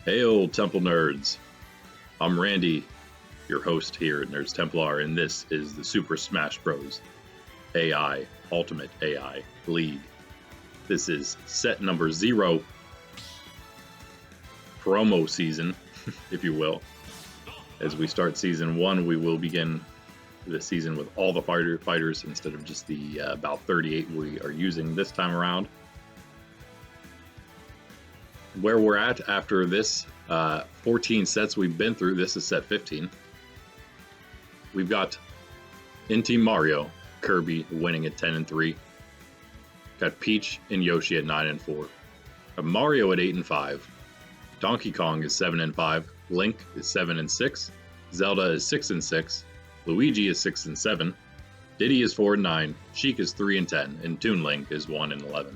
Hey, old Temple nerds. I'm Randy, your host here at Nerds Templar, and this is the Super Smash Bros. AI Ultimate AI League. This is set number 0, promo season, if you will. As we start season 1, we will begin the season with all the fighters instead of just the about 38 we are using this time around. Where we're at after this 14 sets we've been through, this is set 15. We've got in Team Mario, Kirby winning at 10-3. Got Peach and Yoshi at 9-4. Got Mario at 8-5. Donkey Kong is 7-5. Link is 7-6. Zelda is 6-6. Luigi is 6-7. Diddy is 4-9. Sheik is 3-10, and Toon Link is 1-11.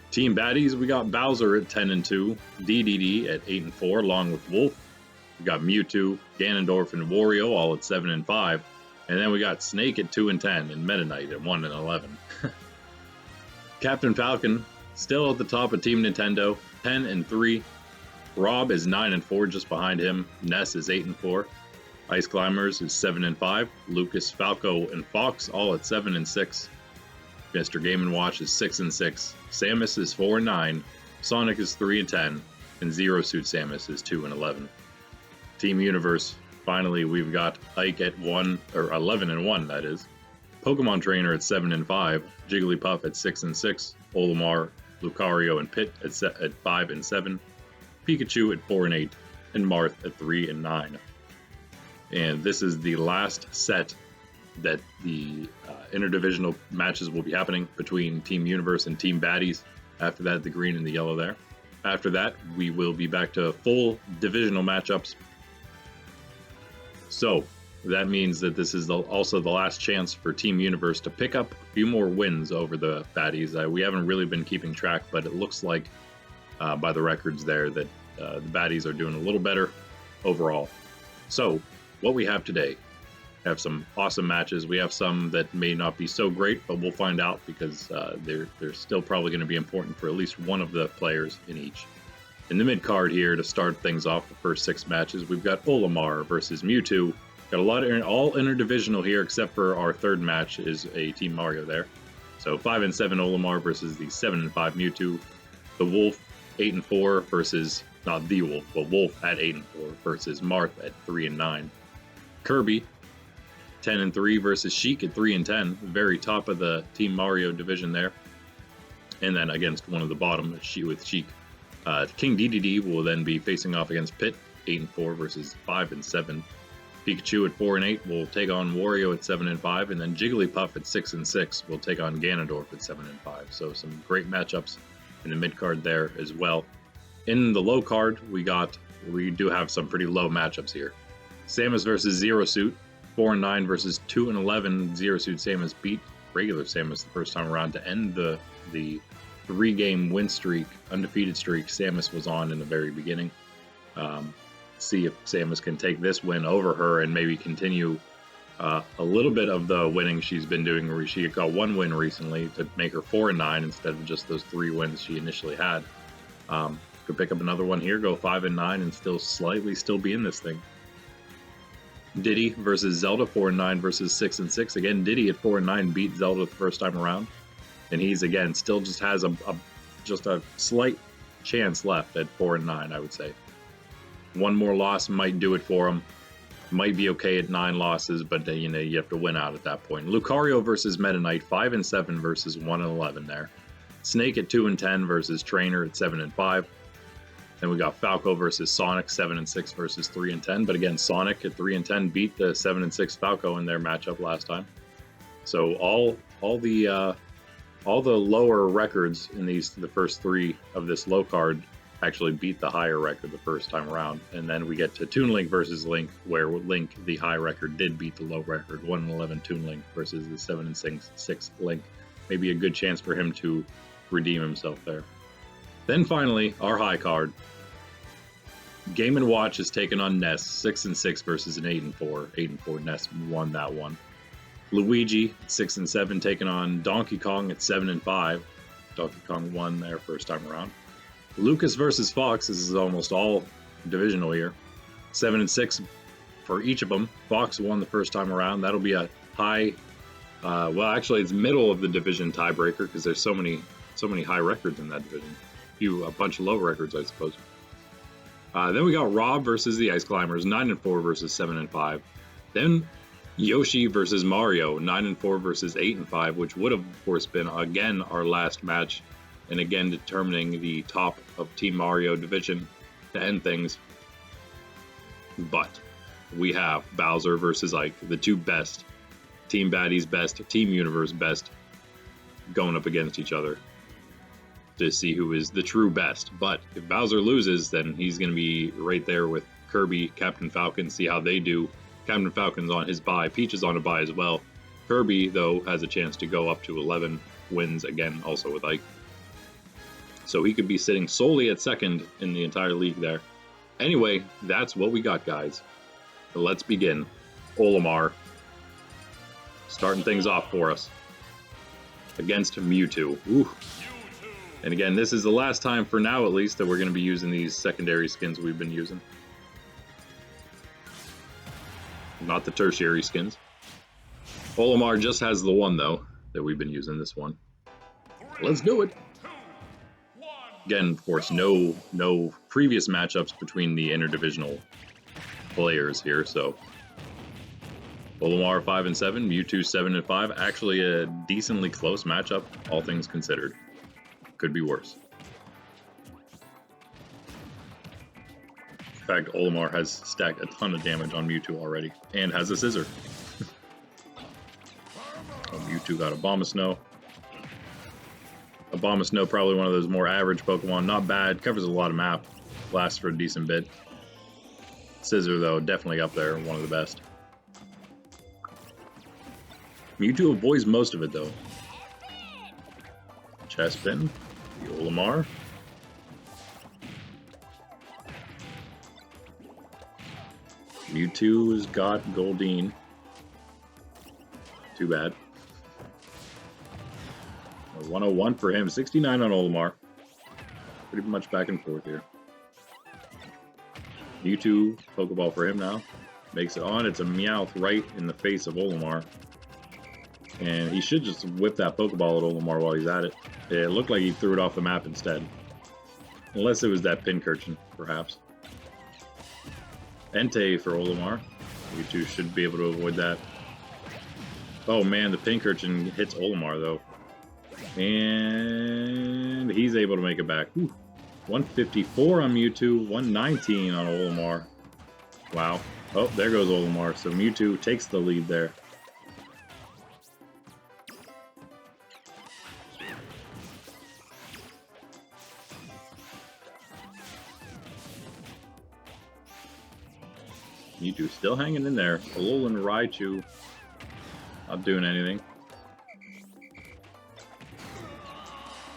Team Baddies, we got Bowser at 10-2, Dedede at 8-4, along with Wolf. We got Mewtwo, Ganondorf, and Wario all at 7-5, and then we got Snake at 2-10, and Meta Knight at 1-11. Captain Falcon still at the top of Team Nintendo, 10-3. Rob is 9-4, just behind him. Ness is 8-4. Ice Climbers is 7-5. Lucas, Falco, and Fox all at 7-6. Mr. Game & Watch is 6-6. Samus is 4-9. Sonic is 3-10. And Zero Suit Samus is 2-11. Team Universe, finally we've got Ike at 11-1, that is. Pokemon Trainer at 7-5. Jigglypuff at 6-6. Olimar, Lucario, and Pit at 5-7. Pikachu at 4-8. And Marth at 3-9. And this is the last set that the interdivisional matches will be happening between Team Universe and Team Baddies. After that, the green and the yellow there. After that, we will be back to full divisional matchups. So that means that this is also the last chance for Team Universe to pick up a few more wins over the Baddies. We haven't really been keeping track, but it looks like by the records there that the Baddies are doing a little better overall. So what we have today, have some awesome matches. We have some that may not be so great, but we'll find out because they're still probably going to be important for at least one of the players in each. In the mid card here, to start things off, the first 6 matches, we've got Olimar versus Mewtwo. Got a lot of all interdivisional here, except for our third match is a Team Mario there. So 5-7 Olimar versus the 7-5 Mewtwo. The Wolf 8-4 versus not the Wolf, but Wolf at 8-4 versus Marth at 3-9. Kirby 10-3 versus Sheik at 3-10, very top of the Team Mario division there. And then against one of the bottom with Sheik. King Dedede will then be facing off against Pit, 8-4 versus 5-7. Pikachu at 4-8 will take on Wario at 7-5, and then Jigglypuff at 6-6 will take on Ganondorf at 7-5. So some great matchups in the mid card there as well. In the low card, we do have some pretty low matchups here. Samus versus Zero Suit. 4-9 versus 2-11. Zero Suit Samus beat regular Samus the first time around to end the 3-game win streak, undefeated streak Samus was on in the very beginning. See if Samus can take this win over her and maybe continue a little bit of the winning she's been doing, where she got 1 win recently to make her 4-9 instead of just those 3 wins she initially had. Could pick up another one here, go 5-9 and still be in this thing. Diddy versus Zelda, 4-9 versus 6-6. Again, Diddy at 4-9 beat Zelda the first time around, and he's again still just has a slight chance left at 4-9. I would say 1 more loss might do it for him. Might be okay at 9 losses, but you have to win out at that point. Lucario versus Meta Knight, 5-7 versus 1-11 there. Snake at 2-10 versus Trainer at 7-5. Then we got Falco versus Sonic, 7-6 versus 3-10. But again, Sonic at 3-10 beat the 7-6 Falco in their matchup last time. So all the lower records in the first 3 of this low card actually beat the higher record the first time around. And then we get to Toon Link versus Link, where Link, the high record, did beat the low record. 1-11 Toon Link versus the 7-6 Link. Maybe a good chance for him to redeem himself there. Then finally, our high card. Game & Watch is taken on Ness, 6-6 versus an 8-4. 8-4 Ness won that one. Luigi, 6-7, taking on Donkey Kong at 7-5. Donkey Kong won their first time around. Lucas versus Fox. This is almost all divisional here. 7-6 for each of them. Fox won the first time around. That'll be a high. Well, actually, it's middle of the division tiebreaker because there's so many high records in that division. A bunch of low records, I suppose. Then we got Rob versus the Ice Climbers, 9-4 versus 7-5. Then Yoshi versus Mario, 9-4 versus 8-5, which would have, of course, been again our last match, and again determining the top of Team Mario division to end things. But we have Bowser versus Ike, the two best, Team Baddies best, Team Universe best, going up against each other to see who is the true best. But if Bowser loses, then he's going to be right there with Kirby, Captain Falcon, see how they do. Captain Falcon's on his bye, Peach is on a bye as well. Kirby, though, has a chance to go up to 11 wins again, also with Ike. So he could be sitting solely at second in the entire league there. Anyway, that's what we got, guys. So let's begin. Olimar starting things off for us against Mewtwo. Ooh. And again, this is the last time, for now at least, that we're going to be using these secondary skins we've been using. Not the tertiary skins. Olimar just has the one, though, that we've been using, this one. Let's do it! Again, of course, no previous matchups between the interdivisional players here, so... Olimar 5-7, Mewtwo 7-5. Actually a decently close matchup, all things considered. Could be worse. In fact, Olimar has stacked a ton of damage on Mewtwo already, and has a scissor. Oh, Mewtwo got Abomasnow. Abomasnow, probably one of those more average Pokemon. Not bad, covers a lot of map, lasts for a decent bit. Scissor, though, definitely up there, one of the best. Mewtwo avoids most of it, though. Chespin, the Olimar. Mewtwo has got Goldeen. Too bad. A 101 for him, 69 on Olimar. Pretty much back and forth here. Mewtwo, Pokeball for him now. Makes it on. It's a Meowth right in the face of Olimar. And he should just whip that Pokeball at Olimar while he's at it. It looked like he threw it off the map instead. Unless it was that Pincurchin, perhaps. Entei for Olimar. Mewtwo should be able to avoid that. Oh man, the Pincurchin hits Olimar though. And he's able to make it back. Whew. 154 on Mewtwo, 119 on Olimar. Wow. Oh, there goes Olimar. So Mewtwo takes the lead there. Mewtwo still hanging in there. Alolan Raichu not doing anything.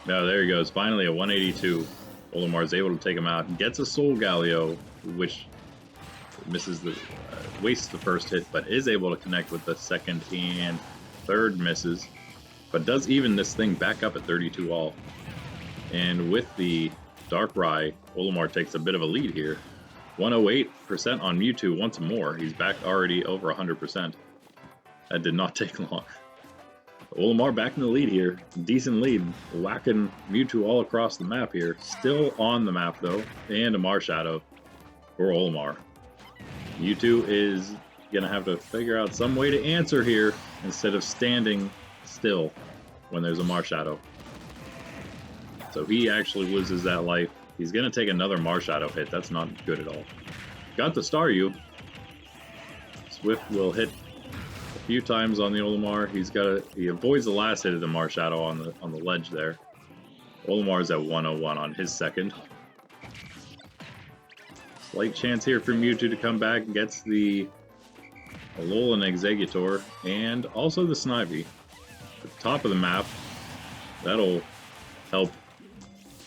No, there he goes. Finally a 182. Olimar's able to take him out. Gets a Soul Galio, which misses the wastes the first hit, but is able to connect with the second and third misses. But does even this thing back up at 32 all. And with the Darkrai, Olimar takes a bit of a lead here. 108% on Mewtwo once more. He's back already over 100%. That did not take long. Olimar back in the lead here. Decent lead. Whacking Mewtwo all across the map here. Still on the map though. And a Marshadow for Olimar. Mewtwo is going to have to figure out some way to answer here instead of standing still when there's a Marshadow. So he actually loses that life. He's going to take another Marshadow hit. That's not good at all. Got the Staryu. Swift will hit a few times on the Olimar. He avoids the last hit of the Marshadow on the ledge there. Olimar's at 101 on his second. Slight chance here for Mewtwo to come back. Gets the Alolan Exeggutor and also the Snivy. At the top of the map. That'll help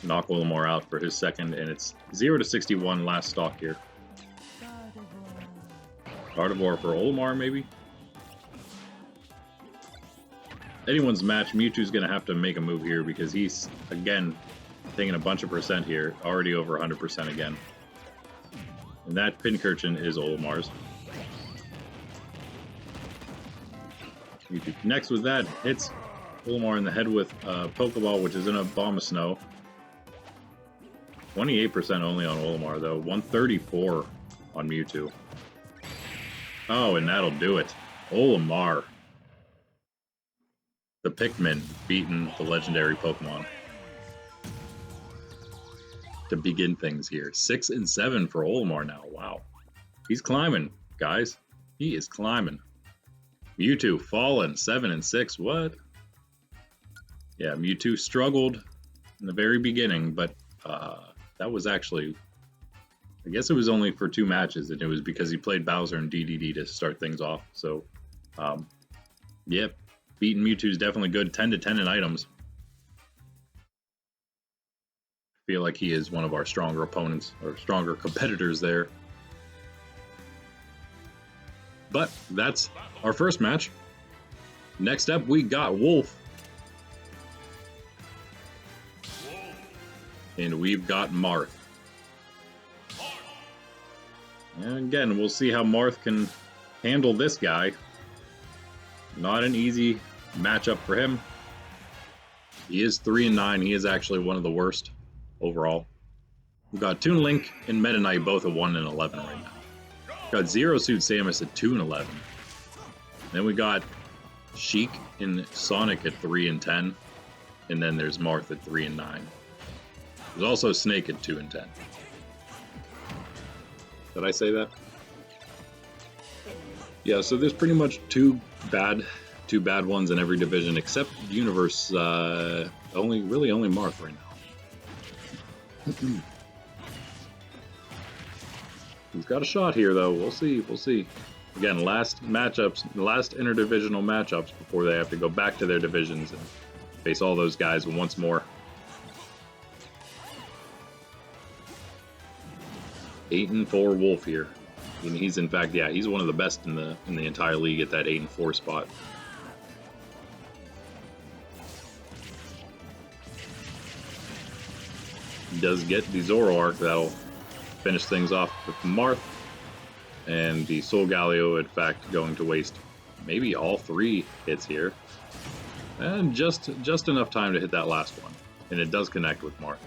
knock Olimar out for his second, and it's 0-61 last stock here. Gardevoir for Olimar, maybe? Anyone's match, Mewtwo's going to have to make a move here because he's, again, taking a bunch of percent here, already over 100% again. And that Pincurchin is Olimar's. Mewtwo connects with that, hits Olimar in the head with a Pokeball, which is in a Bomb of Snow. 28% only on Olimar, though. 134 on Mewtwo. Oh, and that'll do it. Olimar. The Pikmin beating the legendary Pokemon. To begin things here. 6 and 7 for Olimar now. Wow. He's climbing, guys. He is climbing. Mewtwo fallen 7 and 6. What? Yeah, Mewtwo struggled in the very beginning, but that was actually, I guess it was only for 2 matches, and it was because he played Bowser and Dedede to start things off. So, yep, beating Mewtwo is definitely good. 10 to 10 in items. I feel like he is one of our stronger opponents, or stronger competitors there. But that's our first match. Next up, we got Wolf. And we've got Marth. And again, we'll see how Marth can handle this guy. Not an easy matchup for him. He is 3 and 9. He is actually one of the worst overall. We've got Toon Link and Meta Knight both at 1 and 11 right now. We've got Zero Suit Samus at 2 and 11. Then we got Sheik and Sonic at 3 and 10. And then there's Marth at 3 and 9. There's also Snake at 2 and 10. Did I say that? Yeah, so there's pretty much two bad ones in every division except Universe. Only Marth right now. He's got a shot here, though. We'll see. Again, last interdivisional matchups before they have to go back to their divisions and face all those guys once more. 8 and 4 Wolf here. And he's in fact, yeah, he's one of the best in the entire league at that 8 and 4 spot. He does get the Zoroark that'll finish things off with Marth, and the Soul Galio, in fact, going to waste maybe all 3 hits here, and just enough time to hit that last one, and it does connect with Marth.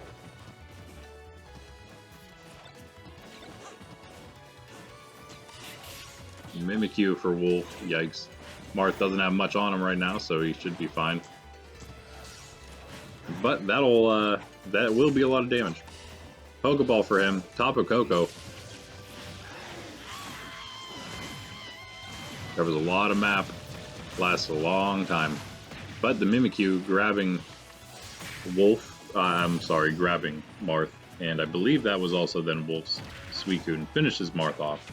Mimikyu for Wolf, yikes. Marth doesn't have much on him right now, so he should be fine. But that will be a lot of damage. Pokeball for him, Tapu Koko. Covers a lot of map, lasts a long time. But the Mimikyu grabbing grabbing Marth, and I believe that was also then Wolf's Suicune, finishes Marth off.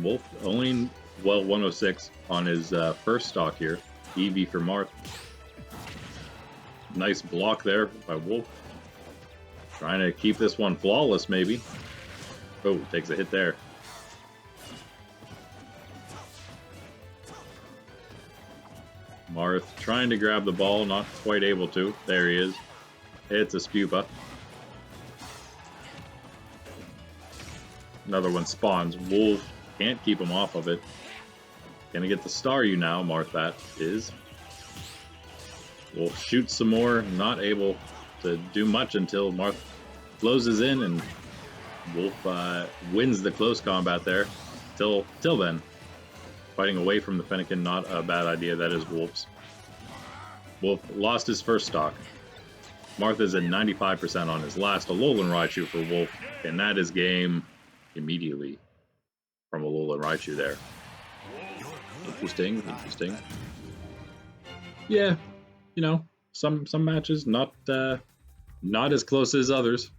Wolf only, 106 on his first stock here. EV for Marth. Nice block there by Wolf. Trying to keep this one flawless, maybe. Oh, takes a hit there. Marth trying to grab the ball, not quite able to. There he is. It's a Spupa. Another one spawns. Wolf can't keep him off of it. Gonna get the Staryu now, Marth that is. Wolf shoots some more, not able to do much until Marth closes in, and Wolf wins the close combat there. Till then. Fighting away from the Fennekin, not a bad idea. That is Wolf's. Wolf lost his first stock. Marth is at 95% on his last Alolan Raichu for Wolf, and that is game immediately from Alolan Raichu there. Interesting. Yeah, you know, some matches not as close as others.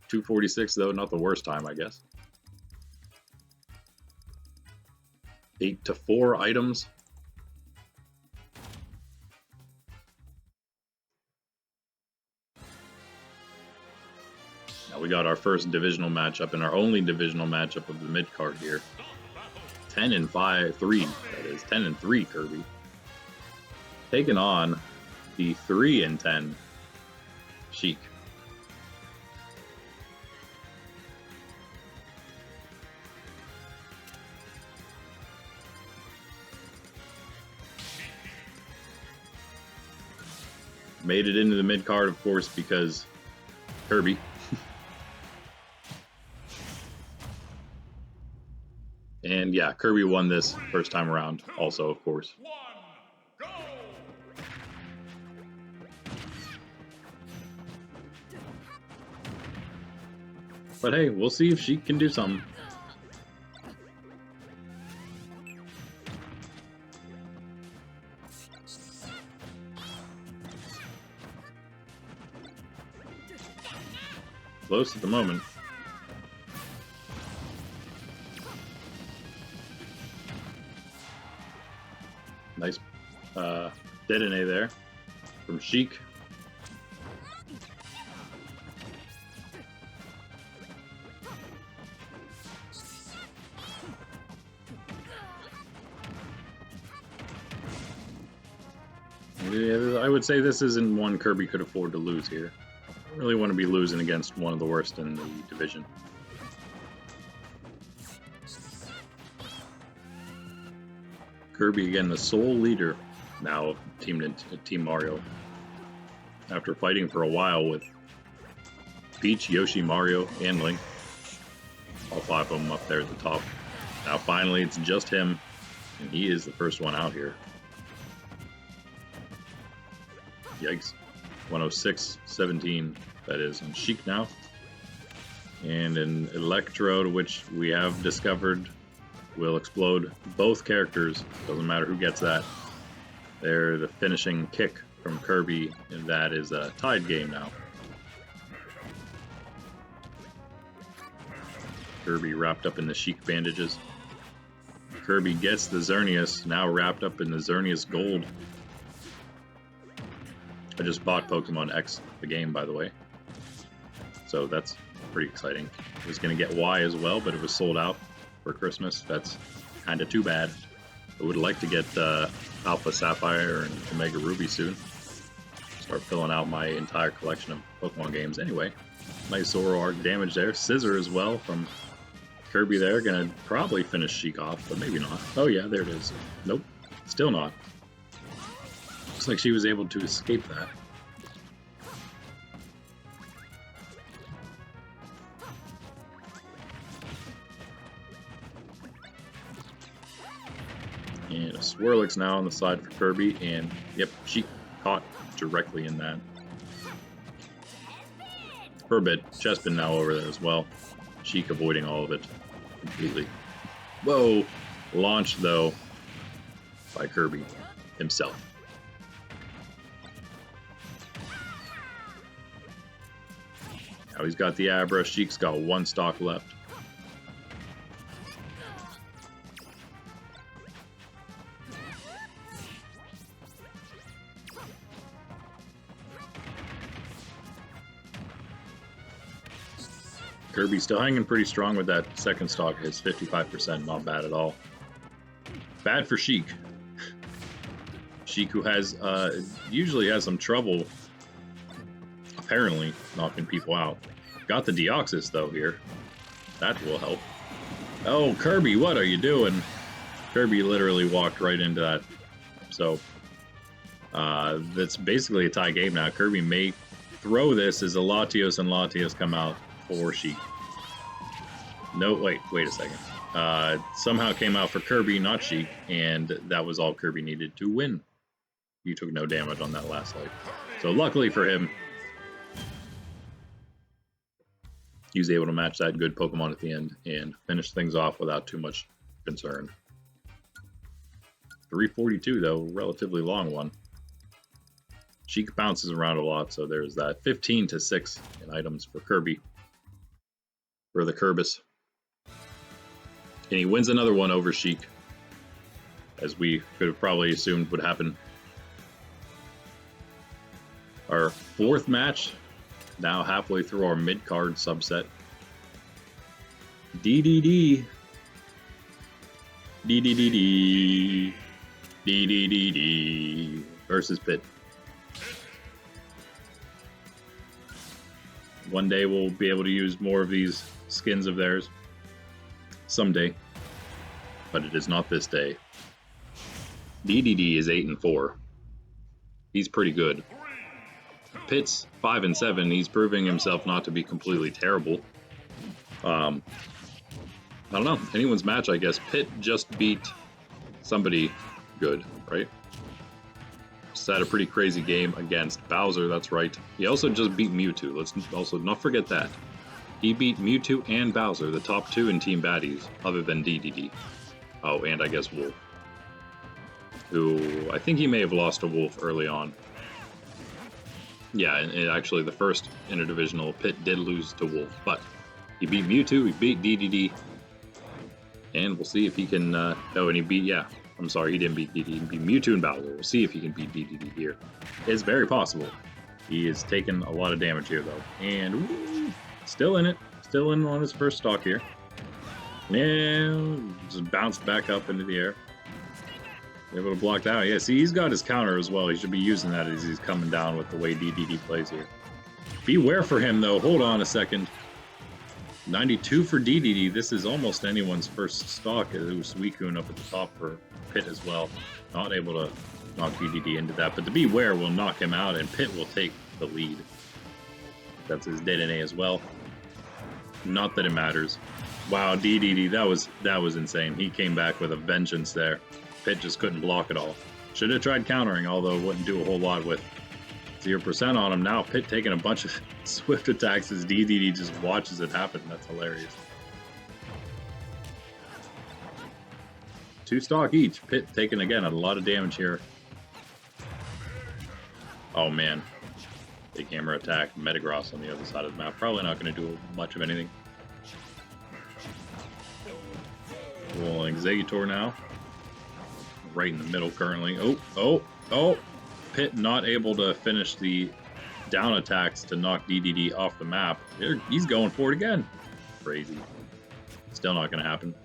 246 though, not the worst time, I guess. 8 to 4 items. Now we got our first divisional matchup and our only divisional matchup of the mid card here. 10 and 3. That is 10 and 3 Kirby. taking on the 3-10 Sheik. Made it into the mid card, of course, because Kirby. And yeah, Kirby won this first time around, also, of course. But hey, we'll see if she can do something. Close at the moment. Nice Dedede there from Sheik. I would say this isn't one Kirby could afford to lose here. I don't really want to be losing against one of the worst in the division. Kirby again, the sole leader now of Team Mario. After fighting for a while with Peach, Yoshi, Mario, and Link. All 5 of them up there at the top. Now finally it's just him, and he is the first one out here. Yikes. 106-17, that is, on Sheik now. And an Electrode, which we have discovered will explode both characters. Doesn't matter who gets that. They're the finishing kick from Kirby, and that is a tied game now. Kirby wrapped up in the Sheik bandages. Kirby gets the Xerneas, now wrapped up in the Xerneas Gold. I just bought Pokemon X, the game, by the way. So that's pretty exciting. I was going to get Y as well, but it was sold out for Christmas. That's kind of too bad. I would like to get Alpha Sapphire and Omega Ruby soon. Start filling out my entire collection of Pokemon games anyway. Nice Zoroark damage there. Scissor as well from Kirby there. Gonna probably finish Sheik off, but maybe not. Oh yeah, there it is. Nope, still not. Looks like she was able to escape that. And a Swirlix now on the side for Kirby, and yep, she caught directly in that. For a bit, Chespin now over there as well. Sheik avoiding all of it completely. Whoa! Launched though by Kirby himself. Now he's got the Abra. Sheik's got 1 stock left. Kirby's still hanging pretty strong with that second stock. His 55%, not bad at all. Bad for Sheik. Sheik, who has usually has some trouble, apparently, knocking people out. Got the Deoxys though here. That will help. Oh, Kirby, what are you doing? Kirby literally walked right into that. So that's basically a tie game now. Kirby may throw this as a Latios and Latios come out for Sheik. No, wait a second. Somehow came out for Kirby, not Sheik, and that was all Kirby needed to win. He took no damage on that last life. So luckily for him, he was able to match that good Pokemon at the end and finish things off without too much concern. 342 though, relatively long one. Sheik bounces around a lot, so there's that. 15-6 in items for Kirby. For the Kirbis. And he wins another one over Sheik, as we could have probably assumed would happen. Our 4th match, now halfway through our mid-card subset. Dedede. Dedede. Dedede. versus Pit. One day we'll be able to use more of these skins of theirs. Someday. But it is not this day. Dedede is 8-4. He's pretty good. Pit's 5-7. He's proving himself not to be completely terrible. I don't know. Anyone's match, I guess. Pit just beat somebody good, right? Just had a pretty crazy game against Bowser, that's right. He also just beat Mewtwo. Let's also not forget that. He beat Mewtwo and Bowser, the top 2 in Team Baddies, other than Dedede. Oh, and I guess Wolf. Who, I think he may have lost to Wolf early on. Yeah, and actually the first interdivisional, Pit did lose to Wolf, but he beat Mewtwo, he beat Dedede, and we'll see if he can, oh, and he beat, yeah, I'm sorry, he didn't beat Dedede, he beat Mewtwo and Bowser. We'll see if he can beat Dedede here. It's very possible. He is taking a lot of damage here, though, and ooh, still in it, still in on his first stock here. And just bounced back up into the air. Able to block that out. Yeah, see, he's got his counter as well. He should be using that as he's coming down with the way Dedede plays here. Beware for him, though. Hold on a second. 92 for Dedede. This is almost anyone's first stock. It was Suicune up at the top for Pit as well. Not able to knock Dedede into that. But the Beware will knock him out, and Pit will take the lead. That's his Dedede as well. Not that it matters. Wow, Dedede, that was insane. He came back with a vengeance there. Pit just couldn't block it all. Should have tried countering, although wouldn't do a whole lot with 0% on him. Now Pit taking a bunch of swift attacks as Dedede just watches it happen. That's hilarious. 2 stock each. Pit taking, again, a lot of damage here. Oh, man. Big hammer attack. Metagross on the other side of the map. Probably not going to do much of anything. Rolling Exeggutor now. Right in the middle currently. Oh! Pit not able to finish the down attacks to knock Dedede off the map. He's going for it again. Crazy. Still not going to happen.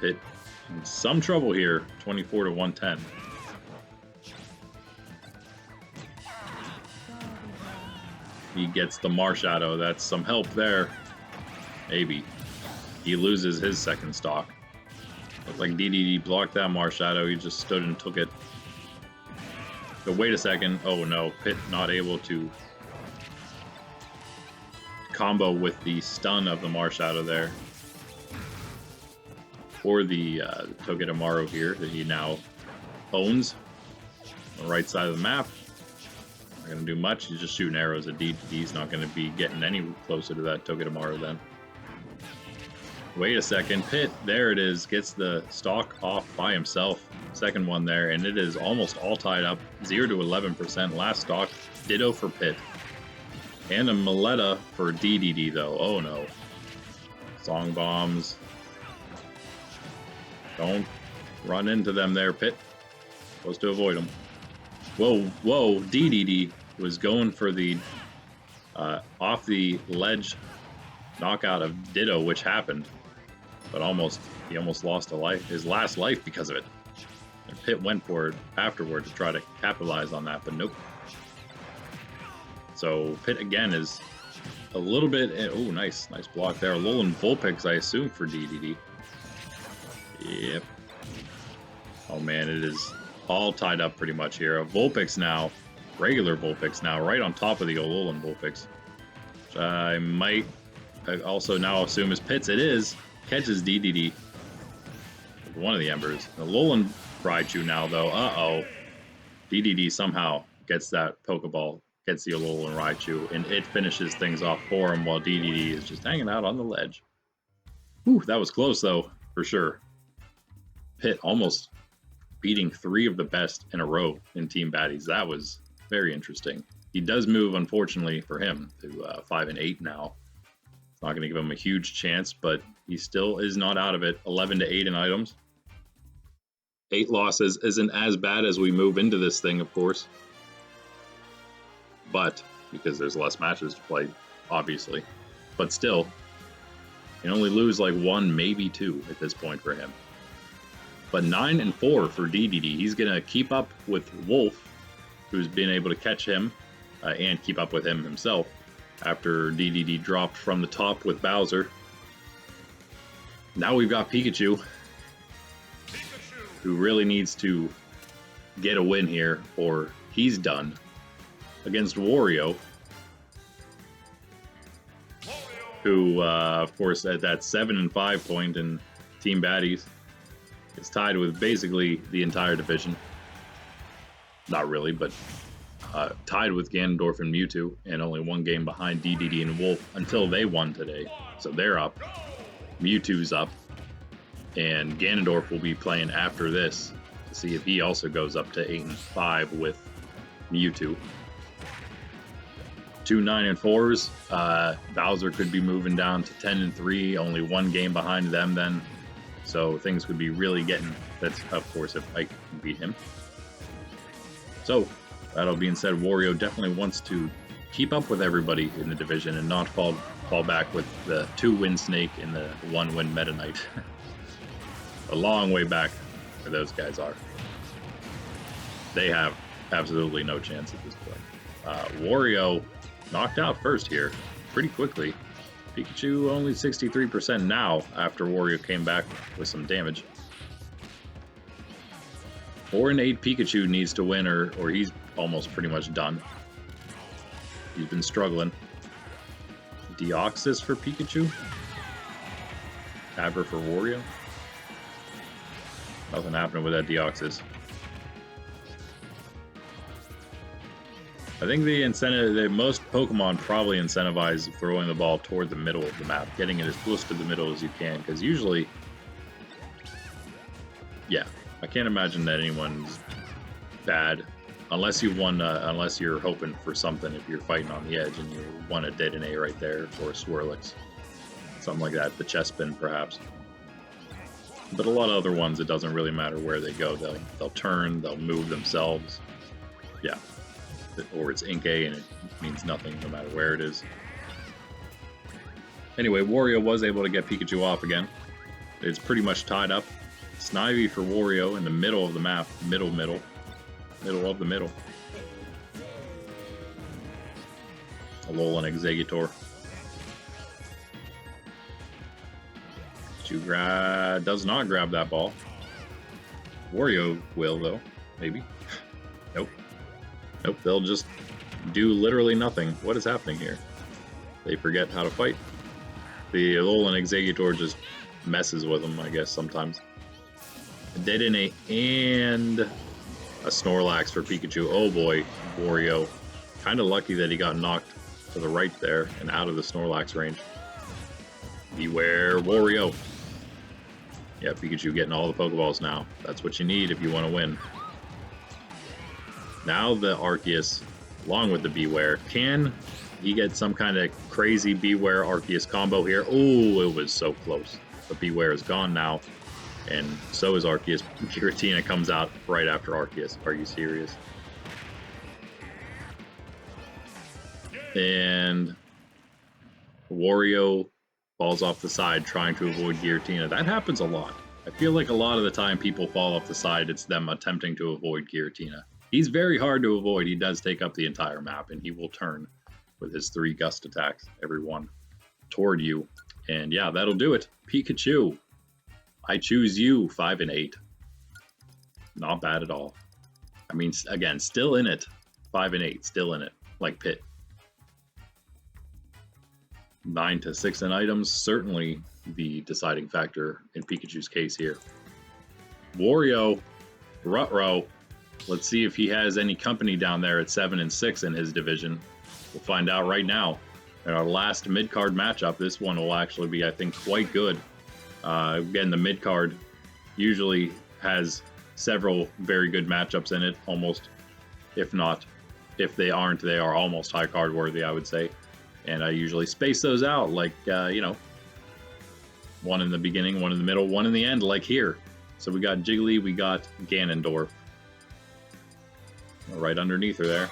Pit in some trouble here. 24 to 110. He gets the Marshadow. That's some help there. Maybe. He loses his second stock. Looked like Dedede blocked that Marshadow. He just stood and took it. But wait a second. Oh no, Pit not able to combo with the stun of the Marshadow there. Or the Togedemaru here that he now owns. On the right side of the map. Not going to do much. He's just shooting arrows at Dedede. He's not going to be getting any closer to that Togedemaru then. Wait a second, Pit, there it is, gets the stock off by himself. Second one there, and it is almost all tied up, 0 to 11%. Last stock, ditto for Pit. And a Maletta for Dedede, though. Oh no. Song bombs. Don't run into them there, Pit. Supposed to avoid them. Whoa, Dedede was going for the off the ledge knockout of Ditto, which happened. But he almost lost his last life because of it. And Pit went for it afterward to try to capitalize on that, but nope. So Pit again is a little bit. Oh, nice block there. Alolan Vulpix, I assume, for Dedede. Yep. Oh man, it is all tied up pretty much here. A Vulpix now, regular Vulpix now, right on top of the Alolan Vulpix. Which I might also now assume is Pit's. It is. Catches Dedede with one of the Embers. The Alolan Raichu now, though. Uh-oh. Dedede somehow gets that Pokeball, gets the Alolan Raichu, and it finishes things off for him while Dedede is just hanging out on the ledge. Whew, that was close, though, for sure. Pit almost beating 3 of the best in a row in Team Baddies. That was very interesting. He does move, unfortunately, for him to 5 and 8 now. It's not going to give him a huge chance, but he still is not out of it. 11 to 8 in items. 8 losses isn't as bad as we move into this thing, of course. But, because there's less matches to play, obviously. But still, you can only lose like 1, maybe 2 at this point for him. But 9 and 4 for Dedede. He's gonna keep up with Wolf, who's been able to catch him and keep up with him himself after Dedede dropped from the top with Bowser. Now we've got Pikachu, who really needs to get a win here, or he's done, against Wario, who, of course, at that 7 and 5 point in Team Baddies, is tied with basically the entire division. Not really, but tied with Ganondorf and Mewtwo, and only one game behind Dedede and Wolf until they won today. So they're up. Mewtwo's up. And Ganondorf will be playing after this to see if he also goes up to 8 and 5 with Mewtwo. 2 9 and 4s. Bowser could be moving down to 10 and 3, only one game behind them then. So things could be really getting. That's, of course, if Ike can beat him. So, that being said, Wario definitely wants to keep up with everybody in the division and not fall back with the 2-win Snake and the 1-win Meta Knight. A long way back where those guys are. They have absolutely no chance at this point. Wario knocked out first here pretty quickly. Pikachu only 63% now after Wario came back with some damage. 4 and 8 Pikachu needs to win or he's almost pretty much done. He's been struggling. Deoxys for Pikachu. Abra for Wario. Nothing happening with that Deoxys. I think the incentive that most Pokemon probably incentivize throwing the ball toward the middle of the map, getting it as close to the middle as you can, because usually, yeah, I can't imagine that anyone's bad unless you won, unless you're hoping for something. If you're fighting on the edge and you want a Dedede right there or a Swirlix, something like that, the chest spin perhaps. But a lot of other ones, it doesn't really matter where they go. They'll turn, they'll move themselves. Yeah. Or it's Inkay and it means nothing no matter where it is. Anyway, Wario was able to get Pikachu off again. It's pretty much tied up. Snivy for Wario in the middle of the map. Middle of the middle. Alolan Exeggutor. Pikachu does not grab that ball. Wario will, though. Maybe. Nope. Nope, they'll just do literally nothing. What is happening here? They forget how to fight. The Alolan Exeggutor just messes with them, I guess, sometimes. Dedede and a Snorlax for Pikachu. Oh boy, Wario. Kind of lucky that he got knocked to the right there and out of the Snorlax range. Beware, Wario. Yeah, Pikachu getting all the Pokeballs now. That's what you need if you want to win. Now the Arceus, along with the Beware. Can he get some kind of crazy Beware Arceus combo here? Oh, it was so close. But Beware is gone now. And so is Arceus. Giratina comes out right after Arceus. Are you serious? And Wario falls off the side trying to avoid Giratina. That happens a lot. I feel like a lot of the time people fall off the side, it's them attempting to avoid Giratina. He's very hard to avoid. He does take up the entire map, and he will turn with his 3 gust attacks, every one, toward you. And yeah, that'll do it. Pikachu. I choose you, 5 and 8. Not bad at all. I mean, again, still in it. 5 and 8, still in it. Like Pit. 9 to 6 in items, certainly the deciding factor in Pikachu's case here. Wario, Rutro. Let's see if he has any company down there at 7 and 6 in his division. We'll find out right now. In our last mid-card matchup, this one will actually be, I think, quite good. Again, the mid-card usually has several very good matchups in it, almost, if not, if they aren't, they are almost high card worthy, I would say. And I usually space those out, like, you know, one in the beginning, one in the middle, one in the end, like here. So we got Jiggly, we got Ganondorf. Right underneath her there.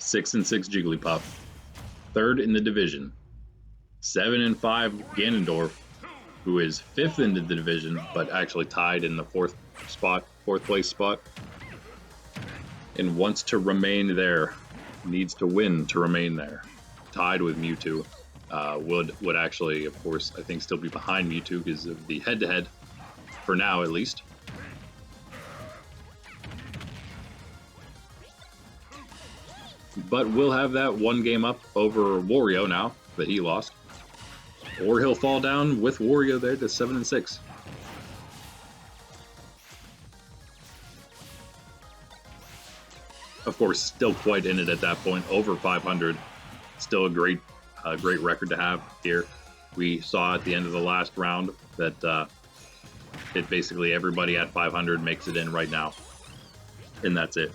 6-6 Jigglypuff, third in the division. 7-5 Ganondorf, who is fifth in the division, but actually tied in the fourth place spot, and wants to remain there. Needs to win to remain there. Tied with Mewtwo. Would actually, of course, I think still be behind Mewtwo because of the head-to-head, for now at least. But we'll have that one game up over Wario now that he lost. Or he'll fall down with Wario there to 7-6. Of course, still quite in it at that point, over 500. Still a great record to have here. We saw at the end of the last round that basically everybody at 500 makes it in right now. And that's it.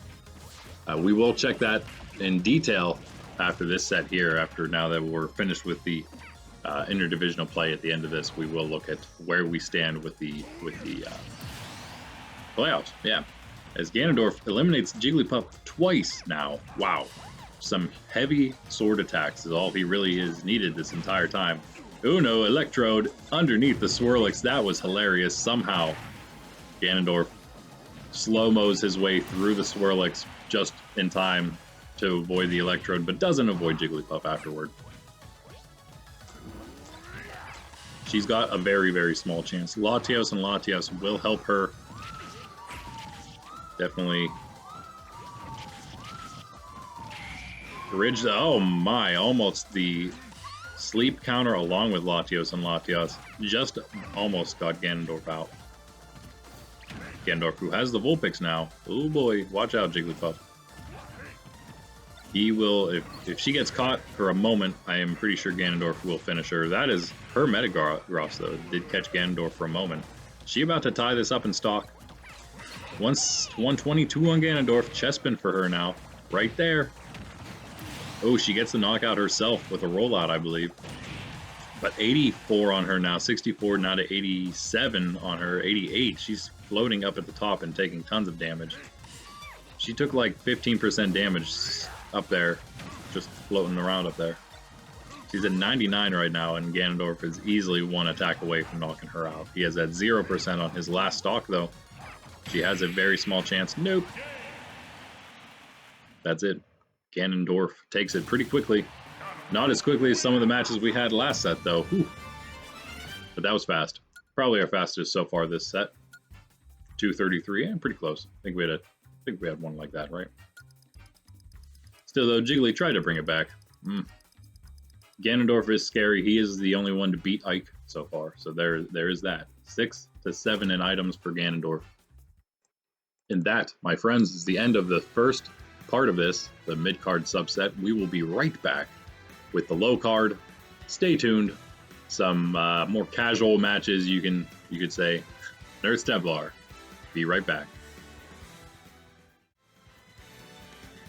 We will check that in detail after this set here. After now that we're finished with the interdivisional play at the end of this, we will look at where we stand with the playoffs. Yeah, as Ganondorf eliminates Jigglypuff twice now. Wow, some heavy sword attacks is all he really is needed this entire time. Uno Electrode underneath the Swirlix. That was hilarious. Somehow Ganondorf slow-mos his way through the Swirlix just in time to avoid the Electrode, but doesn't avoid Jigglypuff afterward. She's got a very, very small chance. Latios and Latios will help her. Definitely. Bridge, oh my, almost the sleep counter along with Latios and Latios. Just almost got Ganondorf out. Ganondorf, who has the Vulpix now. Oh boy, watch out, Jigglypuff. He will, if she gets caught for a moment, I am pretty sure Ganondorf will finish her. That is her Metagross, though. Did catch Ganondorf for a moment. She about to tie this up in stock. 122 on Ganondorf. Chespin for her now. Right there. Oh, she gets the knockout herself with a rollout, I believe. But 84 on her now. 64 now to 87 on her. 88. She's floating up at the top and taking tons of damage. She took like 15% damage up there, just floating around up there. She's at 99 right now, and Ganondorf is easily one attack away from knocking her out. He has that 0% on his last stock, though. She has a very small chance. Nope. That's it. Ganondorf takes it pretty quickly. Not as quickly as some of the matches we had last set, though. Whew. But that was fast. Probably our fastest so far this set. 233, and pretty close. I think we had one like that, right? Still, though, Jiggly tried to bring it back. Ganondorf is scary. He is the only one to beat Ike so far. So there is that. 6 to 7 in items for Ganondorf. And that, my friends, is the end of the first part of this, the mid-card subset. We will be right back with the low card. Stay tuned. Some more casual matches, you could say. Nurse Templar. Be right back.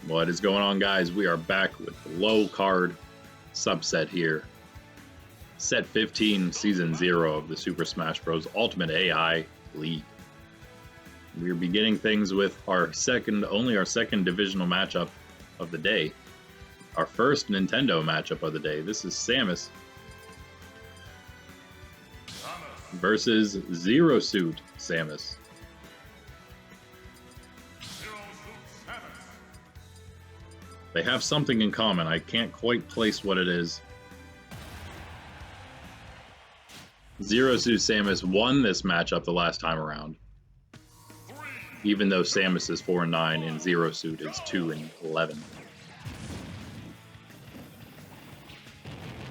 What is going on, guys? We are back with the low card subset here. Set 15, Season 0 of the Super Smash Bros. Ultimate AI League. We're beginning things with only our second divisional matchup of the day. Our first Nintendo matchup of the day. This is Samus versus Zero Suit Samus. They have something in common. I can't quite place what it is. Zero Suit Samus won this matchup the last time around. Even though Samus is 4-9 and Zero Suit is 2-11.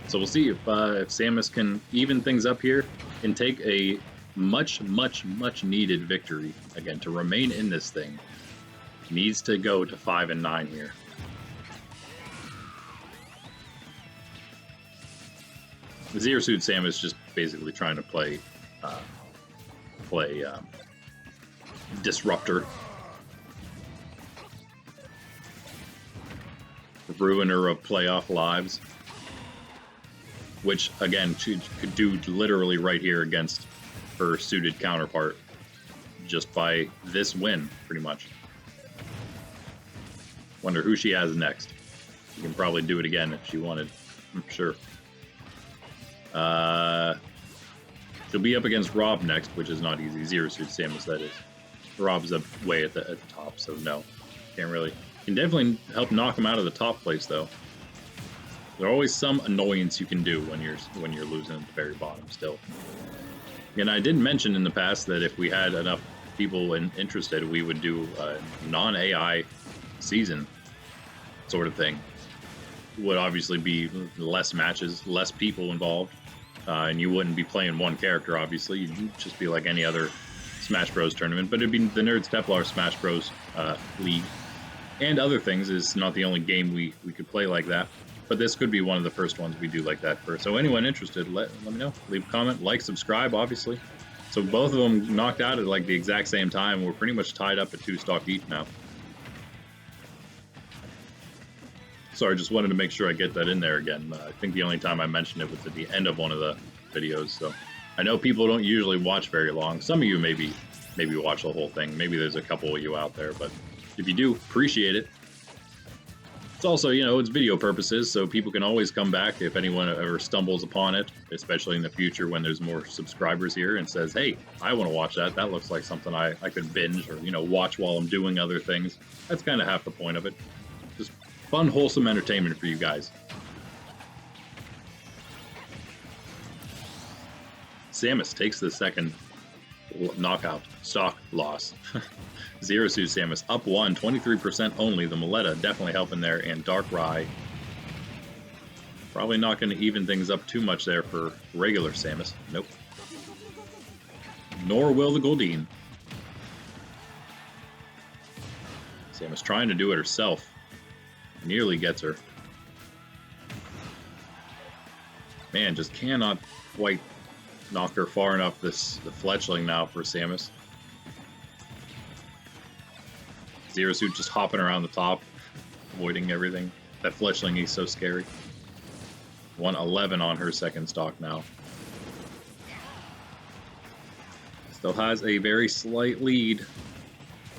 So we'll see if Samus can even things up here and take a much, much, much needed victory. Again, to remain in this thing, needs to go to 5-9 here. Zero Suit Samus just basically trying to play Disruptor. Ruiner of playoff lives. Which, again, she could do literally right here against her suited counterpart. Just by this win, pretty much. Wonder who she has next. She can probably do it again if she wanted. I'm sure. She'll be up against Rob next, which is not easy. Zero Suit Samus, that is. Rob's up way at the top, so no. Can't really. Can definitely help knock him out of the top place, though. There's always some annoyance you can do when you're losing at the very bottom still. And I did mention in the past that if we had enough people interested, we would do a non-AI season sort of thing. Would obviously be less matches, less people involved, and you wouldn't be playing one character, obviously. You'd just be like any other Smash Bros. Tournament, but it'd be the Nerds Teplar Smash Bros. League. And other things is not the only game we could play like that. But this could be one of the first ones we do like that first. So anyone interested, let me know. Leave a comment, like, subscribe, obviously. So both of them knocked out at like the exact same time. We're pretty much tied up at 2 stock each now. Sorry, just wanted to make sure I get that in there again. I think the only time I mentioned it was at the end of one of the videos. So I know people don't usually watch very long. Some of you maybe watch the whole thing. Maybe there's a couple of you out there, but if you do, appreciate it. It's also, you know, it's video purposes, so people can always come back if anyone ever stumbles upon it, especially in the future when there's more subscribers here and says, hey, I want to watch that. That looks like something I could binge or, you know, watch while I'm doing other things. That's kind of half the point of it. Just fun, wholesome entertainment for you guys. Samus takes the second knockout stock loss. Zero Suit Samus up 1, 23% only. The Miletta definitely helping there, and Dark Rye probably not going to even things up too much there for regular Samus. Nope. Nor will the Goldeen. Samus trying to do it herself. Nearly gets her. Man, just cannot quite knock her far enough. The fletchling now for Samus. Zero Suit just hopping around the top, avoiding everything. That fletchling is so scary. 111 on her second stock now. Still has a very slight lead.